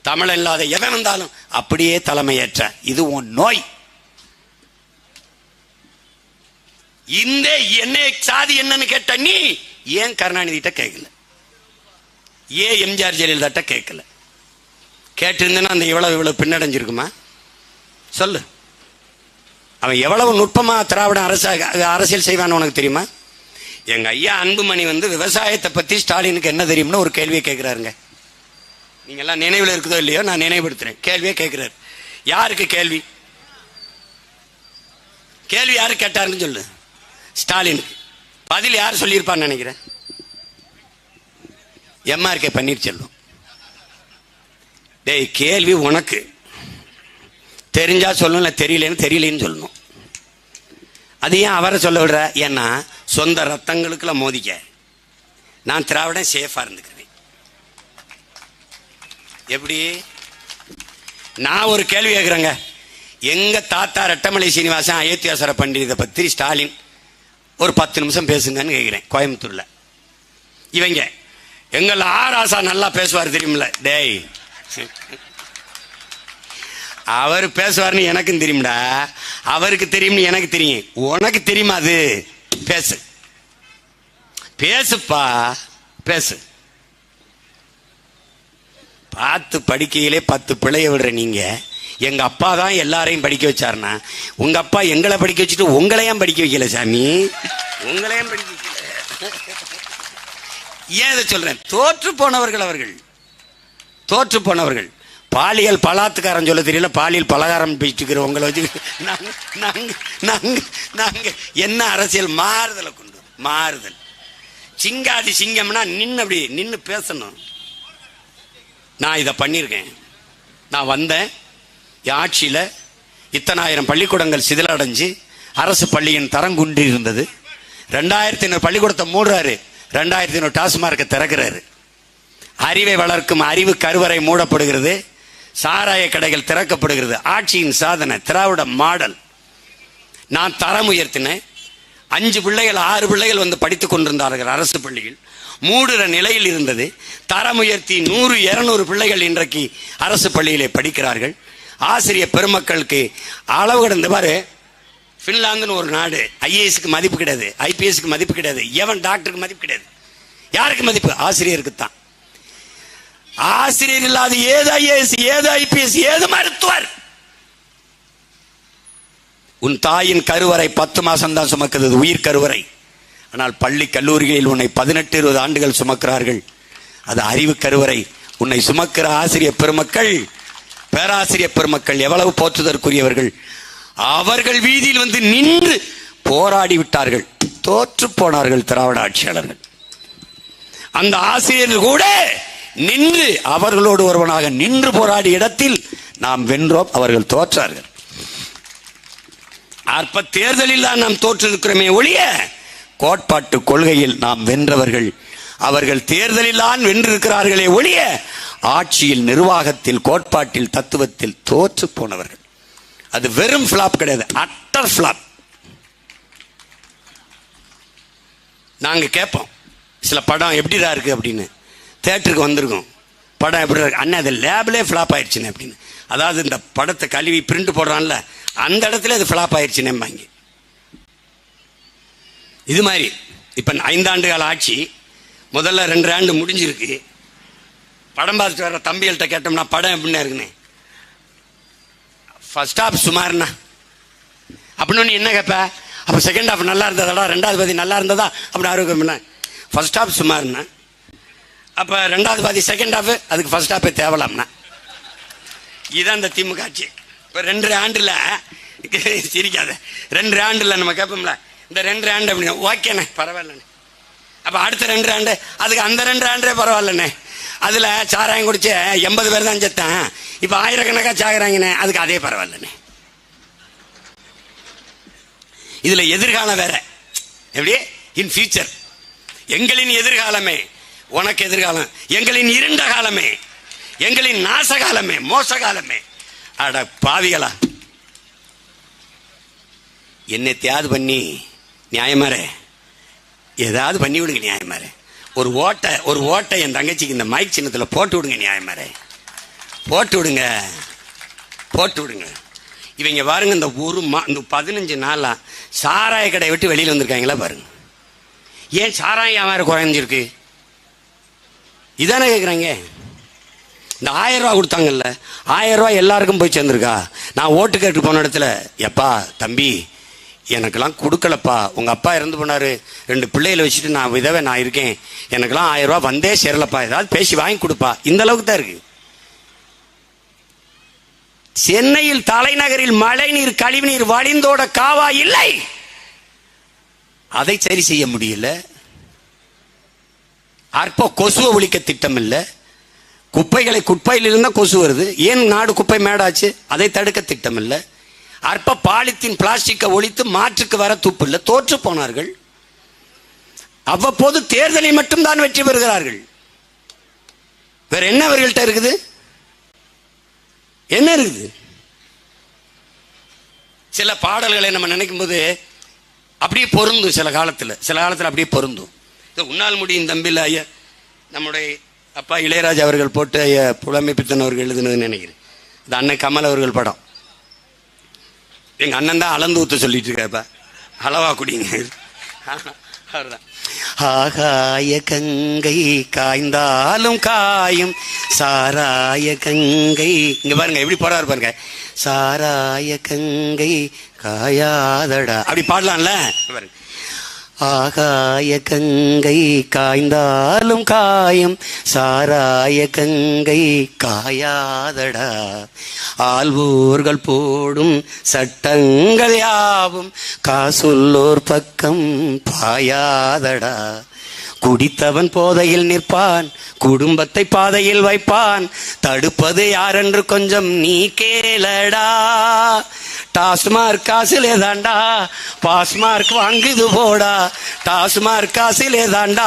தமிழன் இல்லாத எவன் வந்தாலும் அப்படியே தலைமையேற்ற. இது உன் நோய். இந்த என்ன சாதி என்னன்னு கேட்ட நீ ஏன் கருணாநிதிட்ட கேட்கல, ஏன் எம்ஜிஆர் ஜெயலலிதா கேட்கல? கேட்டிருந்தேன்னா அந்த இவ்வளவு பின்னடைஞ்சிருக்குமா சொல்லு. அவன் எவ்வளவு நுட்பமா திராவிட அரசியல் செய்வான்னு உனக்கு தெரியுமா? எங்க ஐயா அன்புமணி விவசாயத்தை பத்தி ஸ்டாலினுக்கு என்ன தெரியும்னு ஒரு கேள்வியை கேட்கிறாருங்க. நீங்க எல்லாம் நினைவில் இருக்குதோ இல்லையோ, நான் நினைவுபடுத்துறேன். கேள்வியே கேட்கிறாரு. யாருக்கு கேள்வி? கேள்வி யாரு கேட்டாருன்னு சொல்லு. ஸ்டாலினுக்கு. பதில் யார் சொல்லியிருப்பான்னு நினைக்கிறேன்? எம்ஆர்கே பன்னீர்செல்வம். டேய், கேள்வி உனக்கு தெரிஞ்சா சொல்லணும், தெரியலன்னு சொல்லணும். அது ஏன் அவரை சொல்ல விடுற? ஏன்னா சொந்த ரத்தங்களுக்குள்ள மோதிக்க. நான் திராவிடன் சேஃபா இருந்துக்கிறேன். எப்படி? நான் ஒரு கேள்வி கேட்கிறேங்க. எங்க தாத்தா ரெட்டமலை சீனிவாசன் அயோத்தியாசர பண்டித பத்தி ஸ்டாலின் ஒரு 10 நிமிஷம் பேசுங்கன்னு கேட்கிறேன். கோயம்புத்தூர்ல இவங்க எங்கள ஆராசா நல்லா பேசுவார் தெரியுமில்ல. டேய், அவர் பேசுவார்னு எனக்கும் தெரியும்டா, அவருக்கு தெரியும்னு எனக்கு தெரியும். உனக்கு தெரியுமா? அது பேசு, பேசுப்பா, பேசு. பார்த்து படிக்கையிலே 10 பிள்ளைய விடுற நீங்க, எங்க அப்பா தான் எல்லாரையும் படிக்க வச்சாருன்னா, உங்க அப்பா எங்களை படிக்க வச்சுட்டு உங்களையும் படிக்க வைக்கல சாமி, உங்களையும் படிக்க வைக்கல. ஏன் இதை சொல்றேன்? தோற்று போனவர்கள் அவர்கள், தோற்று போனவர்கள். பாலியல் பலாத்துக்காரன் சொல்ல தெரியல, பாலியல் பலகாரம் பேசிட்டு உங்களை வச்சு நாங்க என்ன அரசியல் மாறுதலை கொண்டு மாறுதல். சிங்காதி சிங்கம்னா நின்று அப்படி நின்று பேசணும். நான் இதை பண்ணியிருக்கேன். நான் வந்தேன், ஆட்சியில் இத்தனாயிரம் பள்ளிக்கூடங்கள் சிதிலடைஞ்சு அரசு பள்ளியின் தரம் குன்றி இருந்தது. 2500 பள்ளிக்கூடத்தை மூடுறாரு, 2500 டாஸ்மார்க்கை திறக்கிறாரு. அறிவை வளர்க்கும் அறிவு கருவறை மூடப்படுகிறது, சாராய கடைகள் திறக்கப்படுகிறது. ஆட்சியின் சாதனை, திராவிட மாடல். நான் தரம் உயர்த்தினேன். 5 பிள்ளைகள் 6 பிள்ளைகள் படித்துக் கொண்டிருந்தார்கள் அரசு பள்ளியில். மூடுற நிலையில் இருந்தது. தரம் உயர்த்தி 100 200 பிள்ளைகள் இன்றைக்கு அரசு பள்ளியிலே படிக்கிறார்கள். ஆசிரியர் பெருமக்களுக்கு அளவு கடந்த பாரு. பின்லாந்துன்னு ஒரு நாடு, ஐஏஎஸ்க்கு மதிப்பு கிடையாது, ஐபிஎஸ்க்கு மதிப்பு கிடையாது, எவன் டாக்டருக்கு மதிப்பு கிடையாது. யாருக்கு மதிப்பு? ஆசிரியருக்கு தான். ஆசிரியர் இல்லாத ஏது ஐஏஎஸ், ஏது ஐபிஎஸ், ஏது மருத்துவர்? உன் தாயின் கருவறை 10 மாசம் தான் சுமக்குது, உயிர் கருவறை. ஆனால் பள்ளி கல்லூரிகளில் உன்னை 18-20 ஆண்டுகள் சுமக்கிறார்கள். அது அறிவு கருவறை. உன்னை சுமக்கிற ஆசிரியர் பெருமக்கள், பேராசிரியர் பெருமக்கள் எவ்வளவு போற்றுதற்குரியவர்கள். அவர்கள் வீதியில் நின்று போராடி விட்டார்கள். தோற்று போனார்கள் திராவிட ஆட்சியாளர்கள். அந்த ஆசிரியர்கள் கூட நின்று அவர்களோடு ஒருவனாக நின்று போராடிய இடத்தில் நாம் வென்றோம், அவர்கள் தோற்றார்கள். அற்ப தேர்தலில் தான் நாம் தோற்றிருக்கிறோமே ஒழிய கோட்பாட்டு கொள்கையில் நாம் வென்றவர்கள். அவர்கள் தேர்தலில் தான் வென்றிருக்கிறார்களே ஒழிய ஆட்சியில், நிர்வாகத்தில், கோட்பாட்டில், தத்துவத்தில் தோற்று போனவர்கள். அது வெறும் பிளாப் கிடையாது, அட்டர் பிளாப். நாங்க கேட்போம், சில படம் எப்படிடா இருக்கு அப்படின்னு. தியேட்டருக்கு வந்திருக்கோம், படம் எப்படி இருக்கு அண்ணா, அது லேபிலே ஃபிளாப் ஆயிடுச்சுன்னு அப்படின்னு. அதாவது இந்த படத்தை கழுவி பிரிண்ட் போடுறான்ல, அந்த இடத்துல அது ஃபிளாப் ஆயிடுச்சுன்னு வாங்கி. இது மாதிரி இப்ப 5 ஆண்டு கால ஆட்சி, முதல்ல 2 ஆண்டு முடிஞ்சிருக்கு. படம் பார்த்துட்டு வர தம்பிகள்கிட்ட கேட்டோம்னா படம் எப்படின்னா இருக்குன்னு, ஃபர்ஸ்ட் ஹாஃப் சுமார்னா அப்படின்னு என்ன கேட்ப. அப்ப செகண்ட் ஹாஃப் நல்லா இருந்ததா, 2வது பாதி நல்லா இருந்ததா அப்படின்னு ஆரோக்கியம்னா. ஃபர்ஸ்ட் ஹாஃப் சுமார்னா, அப்ப 2வது பாதி செகண்ட் ஹாஃப், அதுக்கு ஃபர்ஸ்ட் ஹாஃபே தேவலாம்னா. இதுதான் இந்த திமுக ஆட்சி. இப்ப 2 ஆண்டுல சிரிக்காத. 2 ஆண்டுல நம்ம கேட்போம்ல, இந்த 2 ஆண்டு அப்படின்னு. ஓகேண்ணே, பரவாயில்லண்ணே. அப்ப அடுத்த 2 ஆண்டு, அதுக்கு அந்த 2 ஆண்டே பரவாயில்லண்ணே. அதுல சாராயம் குடிச்ச 80 பேர் தான் செத்தான், இப்ப ஆயிரக்கணக்கா சாகுறாங்கண்ணே, அதுக்கு அதே பரவாயில்லண்ணே. இதுல எதிர்காலம் வேற. எப்படி? In future. எங்களின் எதிர்காலமே உனக்கு எதிர்காலம், எங்களின் இருண்ட காலமே, எங்களின் நாச காலமே, மோச காலமே. அட பாவிகளா, என்னத்தையாவது பண்ணி நியாயமாரே, ஏதாவது பண்ணி விடுங்க நியாயமாரே. ஒரு ஓட்டை என் தங்கச்சிக்கு இந்த மைக் சின்னத்தில் போட்டு விடுங்க நியாயமாரே, போட்டு விடுங்க, போட்டு விடுங்க. இவங்க பாருங்க, இந்த இந்த 15 நாளா சாராய கடையை விட்டு வெளியில் வந்திருக்காங்களா பாருங்க. ஏன் சாராயம் வியாபாரம் குறைஞ்சிருக்கு? இதானே கேட்குறாங்க. இந்த 1000 ரூபா கொடுத்தாங்கல்ல, 1000 ரூபா எல்லாருக்கும் போய் சேர்ந்துருக்கா? நான் ஓட்டு கேட்டு போன இடத்துல, எப்பா தம்பி எனக்கெல்லாம் கொடுக்கலப்பா, உங்கள் அப்பா இறந்து போனார், 2 பிள்ளைகளை வச்சுட்டு நான் விதவை நான் இருக்கேன், எனக்கெல்லாம் 1000 ரூபா வந்தே சேரலப்பா, ஏதாவது பேசி வாங்கி கொடுப்பா, இந்த அளவுக்கு தான் இருக்கு. சென்னையில் தலைநகரில் மழைநீர் கழிவுநீர் வழிந்தோட காவா இல்லை, அதை சரி செய்ய முடியல. அற்ப கொசுவை ஒழிக்க திட்டம் இல்லை. குப்பைகளை குப்பையில் இருந்தால் கொசு வருது, ஏன் நாடு குப்பை மேடாச்சு, அதை தடுக்க திட்டம் இல்லை. அற்ப பாலித்தீன் பிளாஸ்டிக்கை ஒழித்து மாற்றுக்கு வர துப்பு இல்லை, தோற்று போனார்கள். அவ்வப்போது தேர்தலை மட்டும்தான் வெற்றி பெறுகிறார்கள். வேற என்ன அவர்கள்ட்ட இருக்குது? என்ன இருக்குது? சில பாடல்களை நம்ம நினைக்கும் போது அப்படியே பொருந்தும், சில காலத்தில் அப்படியே பொருந்தும். உன்னால் முடியும் தம்பியில் ஐயா நம்முடைய அப்பா இளையராஜா அவர்கள் போட்டு ஐயா புலமை பித்தன் அவர்கள் எழுதுனதுன்னு நினைக்கிறேன். இந்த அண்ணன் கமல் அவர்கள் படம். எங்க அண்ணன் தான் அளந்து ஊத்த சொல்லிட்டு இருக்காப்பா, அளவா குடிங்க. அவர்தான். ஆகாய கங்கை காய்ந்தாலும் காயும் சாராய கங்கை. இங்க பாருங்க எப்படி போறாரு பாருங்க. சாராய கங்கை காயாதடா, அப்படி பாடலாம்ல பாருங்க. ஆகாய கங்கை காய்ந்தாலும் காயும் சாராய கங்கை காயாதடா, ஆள்வோர்கள் போடும் சட்டங்கள் யாவும் காசுள்ளோர் பக்கம் பாயாதடா. குடித்தவன் போதையில் நிற்பான், குடும்பத்தை பாதையில் வைப்பான், தடுப்பது யாரென்று கொஞ்சம் நீ கேளடா. டாஸ்மார்க் காசிலே தாண்டா பாஸ்மார்க் வாங்குது போடா, டாஸ்மார்க் காசிலே தாண்டா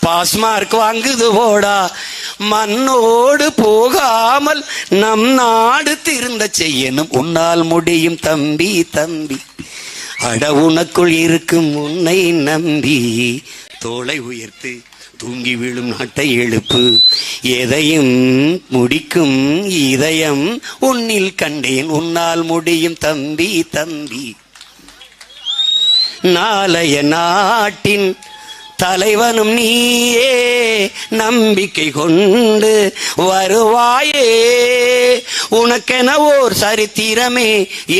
பாஸ்மார்க் வாங்குது போடா. மண்ணோடு போகாமல் நம் நாடு திருந்த செய்யணும், உன்னால் முடியும் தம்பி தம்பி. அட உனக்குள் இருக்கும் உன்னை நம்பி தோளை உயர்த்து தூங்கி விழும் நாட்டை எழுப்பு, எதையும் முடிக்கும் இதயம் உன்னில் கண்டேன், உன்னால் முடியும் தம்பி தம்பி. நாளைய நாட்டின் தலைவனும் நீயே, நம்பிக்கை கொண்டு வருவாயே, உனக்கென ஓர் சரித்திரமே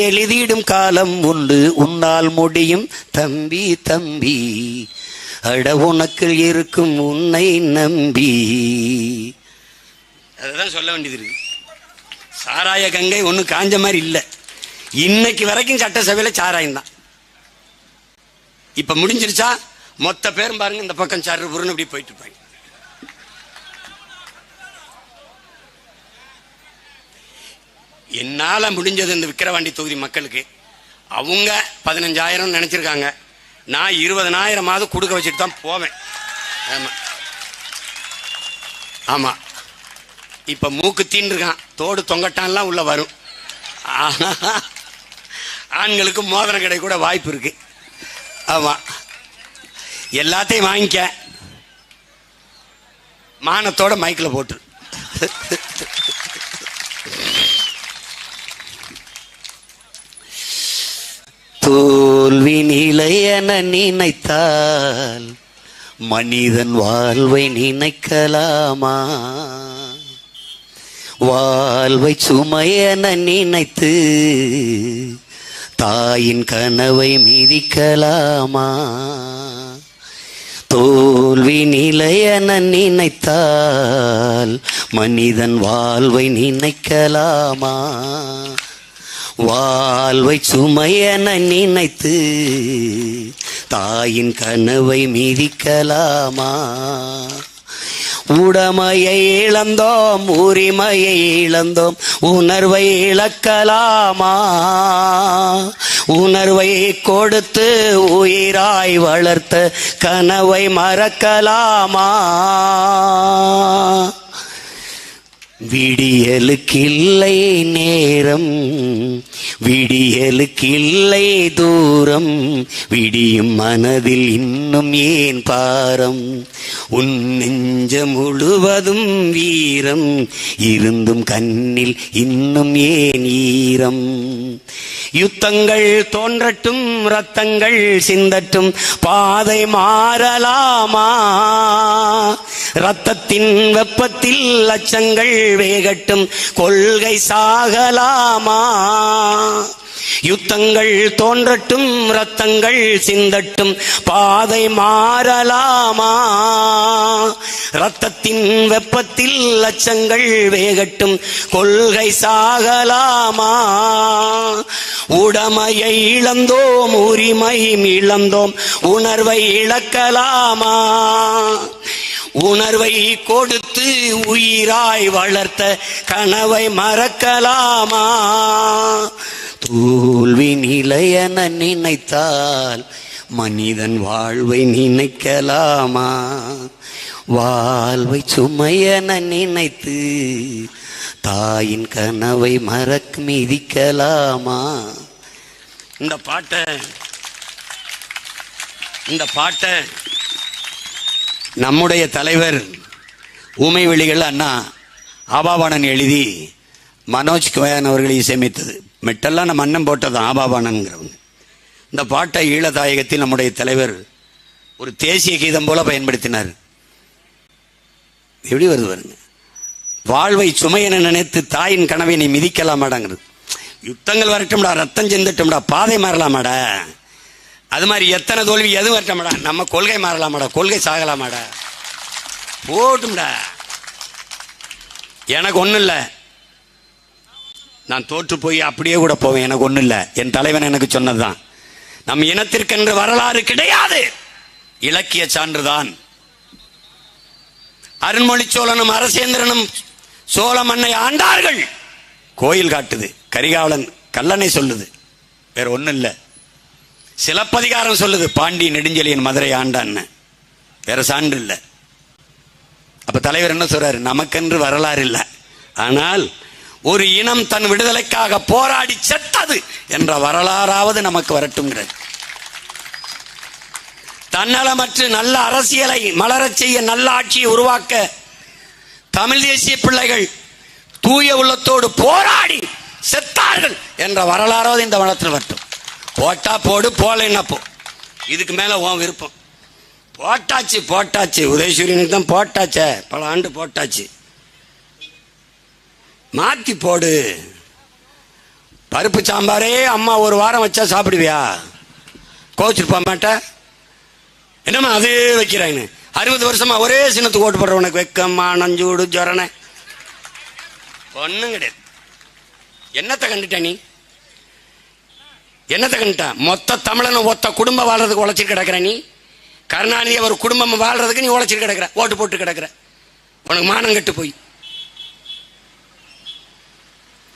எழுதிடும் காலம் உண்டு, உன்னால் முடியும் தம்பி தம்பி. அட உனக்கு இருக்கும் உன்னை நம்பி. அதுதான் சொல்ல வேண்டியது இருக்கு. சாராய கங்கை ஒன்னும் காஞ்ச மாதிரி இல்லை. இன்னைக்கு வரைக்கும் சட்டசபையில சாராயம் தான். இப்ப முடிஞ்சிருச்சா? மொத்த பேரும் பாருங்க இந்த பக்கம் சாரு புருன்னு அப்படி போயிட்டு இருப்பாங்க. என்னால முடிஞ்சது இந்த விக்கிரவாண்டி தொகுதி மக்களுக்கு, அவங்க 15,000 நினைச்சிருக்காங்க, நான் 20,000 கொடுக்க வச்சுட்டு தான் போவேன். ஆமா ஆமா. இப்ப மூக்கு தீண்டு இருக்கான், தோடு தொங்கட்டான்லாம் உள்ள வரும். ஆண்களுக்கு மோதிர கடை கூட வாய்ப்பு இருக்கு. ஆமா, எல்லாத்தையும் வாங்கிக்க, மானத்தோட மைக்கில் போட்டு. தோல்வி நிலையென நினைத்தால் மனிதன் வாழ்வை நினைக்கலாமா? வாழ்வை சுமையென நினைத்து தாயின் கனவை மிதிக்கலாமா? தோல்வி நிலையென நினைத்தால் மனிதன் வாழ்வை நினைக்கலாமா? வாழ்வை சுமையென நினைத்து தாயின் கனவை மிதிக்கலாமா? உடமையை இழந்தோம், உரிமையை இழந்தோம், உணர்வை இழக்கலாமா? உணர்வை கொடுத்து உயிராய் வளர்த்த கனவை மறக்கலாமா? விடியலுக்கில்லை நேரம், விடியலுக்கில்லை தூரம், விடியும் மனதில் இன்னும் ஏன் பாரம்? உன் நெஞ்சம் முழுவதும் வீரம் இருந்தும் கண்ணில் இன்னும் ஏன் ஈரம்? யுத்தங்கள் தோன்றட்டும், ரத்தங்கள் சிந்தட்டும், பாதை மாறலாமா? ரத்தத்தின் வெப்பத்தில் லட்சங்கள் வேகட்டும், கொள்கை சாகலாமா? யுத்தங்கள் தோன்றட்டும், ரத்தங்கள் சிந்தட்டும், பாதை மாறலாமா? ரத்தத்தின் வெப்பத்தில் லட்சங்கள் வேகட்டும், கொள்கை சாகலாமா? உடமையை இழந்தோம், உரிமை இழந்தோம், உணர்வை இழக்கலாமா? உணர்வை கொடுத்து உயிராய் வளர்த்த கனவை மறக்கலாமா? தோல்வி நிலையென நினைத்தால் மனிதன் வாழ்வை நினைக்கலாமா? வாழ்வை சுமையென நினைத்து தாயின் கனவை மிதிக்கலாமா? இந்த பாட்டை நம்முடைய தலைவர் ஊமை வெளிகள் அண்ணா ஆபாபாணன் எழுதி மனோஜ் கோயன் அவர்கள் இசையமைத்தது. மெட்டெல்லாம் நம்ம அண்ணன் போட்டதான் ஆபாபாணன்கிறவங்க. இந்த பாட்டை ஈழத்தாயகத்தில் நம்முடைய தலைவர் ஒரு தேசிய கீதம் போல பயன்படுத்தினார். எப்படி வருது பாருங்க. வாழ்வை சுமையென நினைத்து தாயின் கனவை நீ மிதிக்கலாமாடாங்கிறது. யுத்தங்கள் வரட்டும்டா, ரத்தம் செந்துட்டும்டா, பாதை மாறலாமாடா. அது மாதிரி எத்தனை தோல்வி எது வரட்டமாடா, நம்ம கொள்கை மாறலாமாடா, கொள்கை சாகலாமாடா, போட்டும்டா. எனக்கு ஒன்றும் இல்லை, நான் தோற்று போய் அப்படியே கூட போவேன், எனக்கு ஒன்றும் இல்லை. என் தலைவன் எனக்கு சொன்னதுதான், நம் இனத்திற்கென்று வரலாறு கிடையாது, இலக்கிய சான்றுதான். அருண்மொழி சோழனும் அரசேந்திரனும் சோழ மண்ணை ஆண்டார்கள், கோயில் காட்டுது, கரிகாலன் கல்லணை சொல்லுது, வேற ஒன்றும் இல்லை. சிலப்பதிகாரம் சொல்லுது பாண்டி நெடுஞ்செழியன் மதுரை ஆண்டான்னு, வேற சான்று இல்லை. அப்ப தலைவர் என்ன சொல்றாரு, நமக்கென்று வரலாறு இல்லை, ஆனால் ஒரு இனம் தன் விடுதலைக்காக போராடி செத்தது என்ற வரலாறாவது நமக்கு வரட்டும்ங்கிறது. தன்னலமற்று நல்ல அரசியலை மலரச் செய்ய, நல்ல ஆட்சியை உருவாக்க தமிழ் தேசிய பிள்ளைகள் தூய உள்ளத்தோடு போராடி செத்தார்கள் என்ற வரலாறாவது இந்த வனத்தில் வரட்டும். போட்டா போடு, போலன்னா போ, இதுக்கு மேல உன் விருப்பம். போட்டாச்சு உதயசூரியனுக்கு தான் போட்டாச்சே, பல ஆண்டு போட்டாச்சு, மாத்தி போடு. பருப்பு சாம்பாரே அம்மா ஒரு வாரம் வச்சா சாப்பிடுவியா? கோச்சிருப்பா மாட்ட, என்னம்மா அது வைக்கிறாங்க. 60 வருஷமா ஒரே சின்னத்துக்கு ஓட்டு போடுற உனக்கு வெக்கம்மா நஞ்சூடு ஜொரணை ஒன்னும் கிடையாது. என்னத்தை கண்டுட்ட நீ? என்னத்தை கண்டுட்ட? மொத்த தமிழனும் ஒத்த குடும்பம் வாழ்றதுக்கு உழைச்சிட்டு கிடக்குற நீ. கருணாநிதி ஒரு குடும்பம் வாழ்றதுக்கு நீ உழைச்சிட்டு கிடக்குற, ஓட்டு போட்டு கிடக்குற. உனக்கு மானம் கட்டு போய்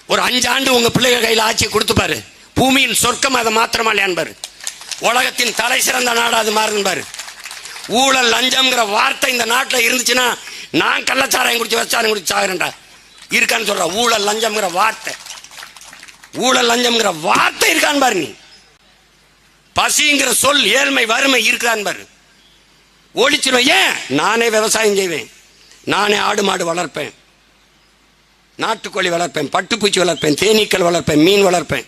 ஒரு 5 ஆண்டு உங்க பிள்ளைகள் கையில் ஆட்சியை கொடுத்து பாரு, பூமியின் சொர்க்கம் அதை மாத்திரமா இல்லையான் பாரு, உலகத்தின் தலை சிறந்த நாடு அது மாறுன்னு பாரு. ஊழல் லஞ்சம்ங்கிற வார்த்தை இந்த நாட்டில் இருந்துச்சுன்னா நான் கள்ளச்சாராயம் குடிச்சு வச்சாரம் குடிச்சு சாகுறேன்டா இருக்கான்னு சொல்ற. ஊழல் லஞ்சம்ங்கிற வார்த்தை, ஊழல் லஞ்சம்ங்கிற வார்த்தை இருக்கான்னு பாரு. நீ பசிங்கிற சொல், ஏழ்மை வறுமை இருக்கான்னு பாரு, ஒழிச்சிருவேன். ஏன்? நானே விவசாயம் செய்வேன், நானே ஆடு மாடு வளர்ப்பேன், நாட்டுக்கோழி வளர்ப்பேன், பட்டுப்பூச்சி வளர்ப்பேன், தேனீக்கள் வளர்ப்பேன், மீன் வளர்ப்பேன்,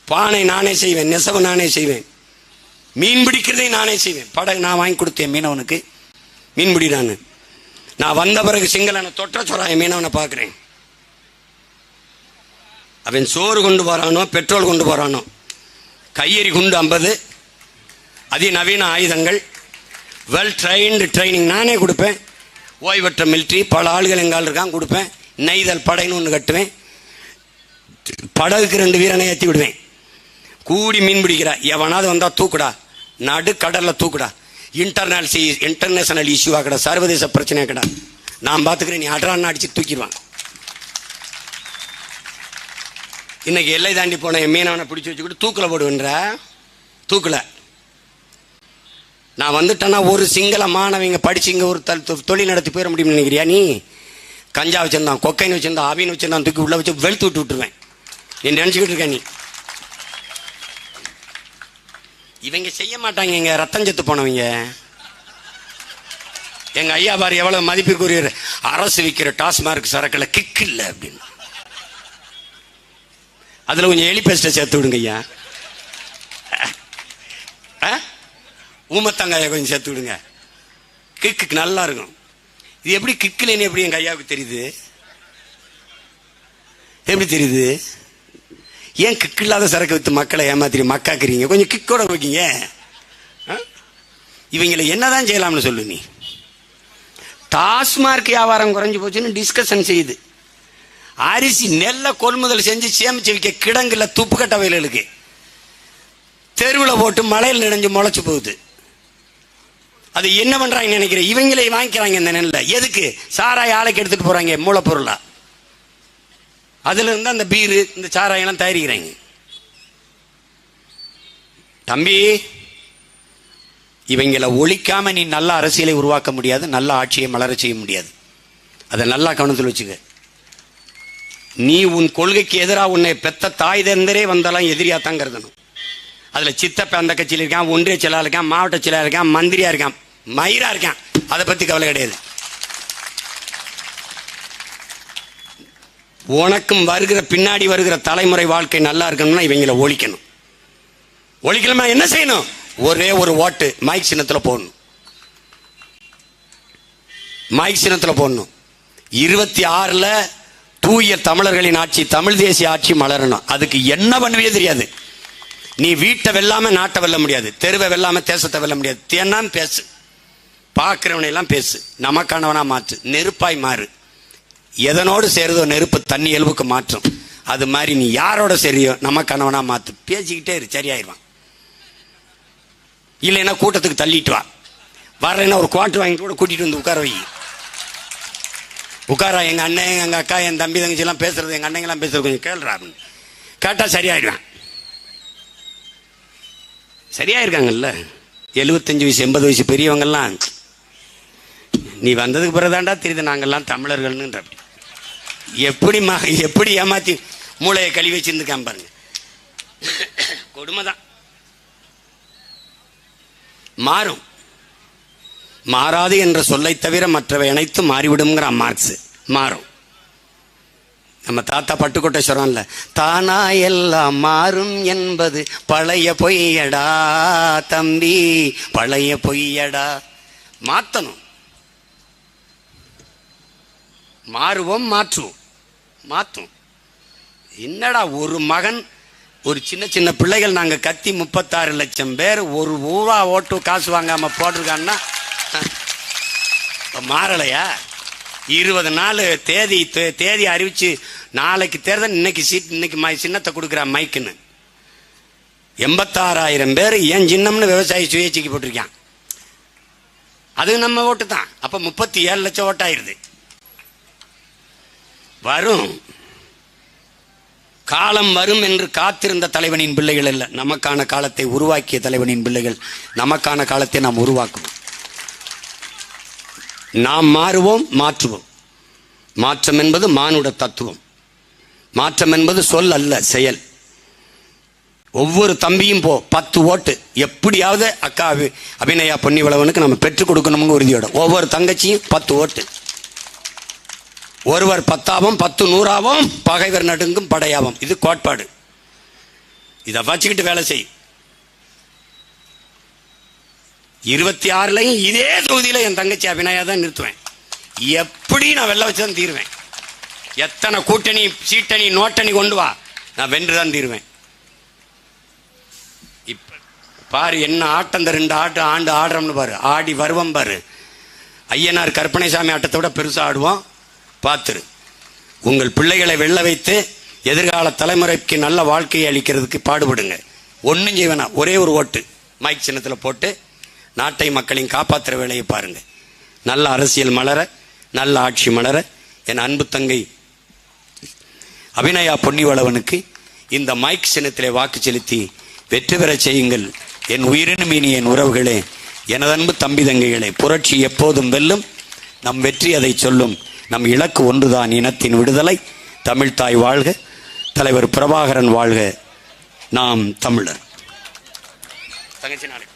பானை நானே செய்வேன், நெசவு நானே செய்வேன், மீன் பிடிக்கிறதை நானே செய்வேன். படகு நான் வாங்கி கொடுத்தேன் மீனவனுக்கு, மீன் பிடிடான்னு. நான் வந்த பிறகு சிங்களனை தொற்ற சொறாய மீனவனை பார்க்குறேன். அவன் சோறு கொண்டு போறானோ பெட்ரோல் கொண்டு போறானோ, கையெறி குண்டு 50, அதிநவீன ஆயுதங்கள், வெல் ட்ரைன்டு ட்ரைனிங் நானே கொடுப்பேன். ஓய்வற்ற மிலிட்ரி பல ஆளுகள் எங்கால் இருக்கான் கொடுப்பேன். நெய்தல் படைன்னு ஒன்று கட்டுவேன். படகுக்கு 2 வீரனை ஏற்றி விடுவேன். கூடி மீன் பிடிக்கிற எவனாவது வந்தா தூக்குடா, நடு கடல்ல தூக்குடா. இன்டர்நேஷனல் இஷ்யூவா கடா, சர்வதேச பிரச்சனையா கடா, நான் பார்த்துக்கிறேன், நீ அட்ரான்னு அடிச்சு தூக்கிடுவான். இன்னைக்கு எல்லை தாண்டி போன என் மீனவனை பிடிச்சி வச்சுக்கிட்டு தூக்கில் போடுவேன்ற. தூக்கல நான் வந்துட்டேன்னா ஒரு சிங்கள மாணவங்க படிச்சு இங்க ஒரு தொழில் நடத்தி போயிட முடியும்னு நினைக்கிறியா? நீ கஞ்சா வச்சிருந்தான், கொக்கைன்னு வச்சிருந்தான், அவின்னு வச்சிருந்தான், தூக்கி உள்ள வச்சு வெளுத்து விட்டுருவேன். நீ நினைச்சுக்கிட்டு இருக்க. நீ இவங்க செய்ய மாட்டாங்க. இங்க ரத்தம் செத்து போனவங்க. எங்க ஐயா பாரு எவ்வளவு மதிப்பிற்குரிய அரசு விற்கிற டாஸ்மார்க் சரக்குல கிக் இல்லை அப்படின்னு. அதுல கொஞ்சம் எலி பேஸ்ட சேர்த்து விடுங்க ஐயா. ஊமத்தங்காய கொஞ்சம் சேர்த்து விடுங்க, கிக்கு நல்லா இருக்கும். இது எப்படி கிக்குலன்னு எப்படி எங்க ஐயாவுக்கு தெரியுது? எப்படி தெரியுது? ஏன் கிக்கு இல்லாத சரக்கு வித்து மக்களை ஏமாத்திரி மக்காக்குறீங்க? கொஞ்சம் கிக்கோட வைக்கீங்க. இவங்களை என்னதான் செய்யலாம்னு சொல்லு. நீ டாஸ்மார்க் வியாபாரம் குறைஞ்சு போச்சுன்னு டிஸ்கஷன் செய்யுது. அரிசி நெல்லை கொள்முதல் செஞ்சு சேமிச்சு வைக்க கிடங்குல துப்பு கட்ட வயலுக்கு தெருவில் போட்டு மழையில் நினைஞ்சு முளைச்சு போகுது. அது என்ன பண்றாங்க நினைக்கிறேன்? இவங்களே வாங்கிக்கிறாங்க இந்த நெல்லை. எதுக்கு? சாராய ஆலைக்கு எடுத்துட்டு போறாங்க மூலப்பொருளா. அதுல இருந்து அந்த பீரு இந்த சாராயெல்லாம் தயாரிக்கிறாங்க. தம்பி, இவங்களை ஒழிக்காம நீ நல்ல அரசியலை உருவாக்க முடியாது, நல்ல ஆட்சியை மலர செய்ய முடியாது. அதை நல்லா கவனத்தில் வச்சுக்க. நீ உன் கொள்கைக்கு எதிராக உன்னை பெத்த தாய் தந்தரே வந்தாலும் எதிரியா தான் கருதணும். அதுல சித்தப்ப அந்த கட்சியில் இருக்கான், ஒன்றிய செயலாளர் இருக்கான், மாவட்ட செயலாளர் இருக்கான், மந்திரியா இருக்கான், மயிரா இருக்கான், அதை பத்தி கவலை கிடையாது. உனக்கும் வருகிற பின்னாடி வருகிற தலைமுறை வாழ்க்கை நல்லா இருக்கணும்னா இவங்களை ஒழிக்கணும். ஒழிக்கணும்னா என்ன செய்யணும்? ஒரே ஒரு ஓட்டு மைக் சின்னத்தில் போடணும். மைக் சின்னத்தில் போடணும். 26ல் தூய தமிழர்களின் ஆட்சி, தமிழ் தேசிய ஆட்சி மலரணும். அதுக்கு என்ன பண்ணுவே தெரியாது. நீ வீட்டை வெல்லாம நாட்டை வெல்ல முடியாது, தெருவை வெல்லாம தேசத்தை வெல்ல முடியாது. தேனாம் பேசு, பார்க்கிறவனை எல்லாம் பேசு, நமக்கானவனா மாற்று, நெருப்பாய் மாறு. எதனோடு சேருதோ நெருப்பு தண்ணி இயல்புக்கு மாற்றும். அது மாதிரி நீ யாரோட சரியோ நமக்கானவனா மாத்து. பேசிக்கிட்டே இரு, சரியாயிருவான். இல்லைன்னா கூட்டத்துக்கு தள்ளிட்டு வா. வரலைன்னா ஒரு குவார்டர் வாங்கிட்டு கூட கூட்டிட்டு வந்து உட்கார வை. உட்காரா, எங்க அண்ணன் எங்க அக்கா என் தம்பி தங்கச்சி எல்லாம் பேசுறது, எங்க அண்ணங்கெல்லாம் பேசுறது கொஞ்சம் கேள்றா. கேட்டா சரியாயிடுவான். சரியாயிருக்காங்கல்ல 75 வயசு 80 வயசு பெரியவங்கெல்லாம். நீ வந்ததுக்கு பிறகுதான்டா தெரியுது நாங்கெல்லாம் தமிழர்கள்னு. எப்படி ஏமாத்தி மூளையை கழுவி வச்சிருந்துக்காம பாருங்க. கொடுமைதான். மாறும். மாறாது என்ற சொல்லை தவிர மற்றவை அனைத்து மாறிவிடும்ங்கிற மார்க்ஸ். மாறும். நம்ம தாத்தா பட்டுக்கோட்டேஸ்வரம்ல, தானா எல்லாம் மாறும் என்பது பழைய பொய்யடா தம்பி, பழைய பொய்யடா. மாத்தணும். மாறுவோம், மாற்றுவோம், மாற்றும். என்னடா ஒரு மகன், ஒரு சின்ன சின்ன பிள்ளைகள் நாங்க கத்தி 36 லட்சம் பேர் ஒரு ஊரா ஓட்டு காசு வாங்காம போட்டிருக்கான்னா மாறலையா? 20 நாள் தேதி அறிவிச்சு நாளைக்கு தேர்தல், இன்னைக்கு சீட், இன்னைக்கு சின்னத்தை கொடுக்குறா மைக்குன்னு. 86,000 பேர் ஏன் சின்னம்னு விவசாயி சுயேட்சைக்கு போட்டிருக்கான். அது நம்ம ஓட்டு தான். அப்ப 37 லட்சம் ஓட்டாயிருது. வரும் காலம் வரும் என்று காத்திருந்த தலைவனின் பிள்ளைகள் அல்ல, நமக்கான காலத்தை உருவாக்கிய தலைவனின் பிள்ளைகள். நமக்கான காலத்தை நாம் உருவாக்குவோம். நாம் மாறுவோம், மாற்றுவோம். மாற்றம் என்பது மானுட தத்துவம். மாற்றம் என்பது சொல் அல்ல, செயல். ஒவ்வொரு தம்பியும் 10 ஓட்டு எப்படியாவது அக்கா அபிநயா பொன்னிவளவனுக்கு நம்ம பெற்றுக் கொடுக்கணும்னு உறுதியோட. ஒவ்வொரு தங்கச்சியும் 10 ஓட்டு. ஒருவர் 10ஆவும் 10 100ஆவும் பகைவர் நடுங்கும் படையாவும். இது கோட்பாடு. இதை வச்சுக்கிட்டு வேலை செய். 26லையும் இதே தொகுதியில என் தங்கச்சி அபிநயா தான் நிறுத்துவேன். எப்படி நான் வெள்ள வச்சுதான் தீருவேன். எத்தனை கூட்டணி சீட்டணி நோட்டணி கொண்டு வா, நான் வென்றுதான் தீருவேன். இப்ப பாரு என்ன ஆட்டம். இந்த 2 ஆண்டு ஆடுறோம்னு பாரு, ஆடி வருவம் பாரு. ஐயனார் கற்பனை சாமி ஆட்டத்தை விட பெருசா ஆடுவோம். பார்த்துரு. உங்கள் பிள்ளைகளை வெள்ள வைத்து எதிர்கால தலைமுறைக்கு நல்ல வாழ்க்கையை அளிக்கிறதுக்கு பாடுபடுங்க. ஒன்றும் செய்வேனா, ஒரே ஒரு ஓட்டு மைக் சின்னத்தில் போட்டு நாட்டை மக்களையும் காப்பாற்றுற வேலையை பாருங்க. நல்ல அரசியல் மலர, நல்ல ஆட்சி மலர, என் அன்பு தங்கை அபிநயா பொன்னிவளவனுக்கு இந்த மைக் சின்னத்திலே வாக்கு செலுத்தி வெற்றி பெற செய்யுங்கள். என் உயிரினும் இனி என் உறவுகளே, எனதன்பு தம்பி தங்கைகளே, புரட்சி எப்போதும் வெல்லும். நம் வெற்றி அதை சொல்லும். நம் இலக்கு ஒன்றுதான், இனத்தின் விடுதலை. தமிழ்தாய் வாழ்க, தலைவர் பிரபாகரன் வாழ்க, நாம் தமிழர். தங்கச்சி நாளை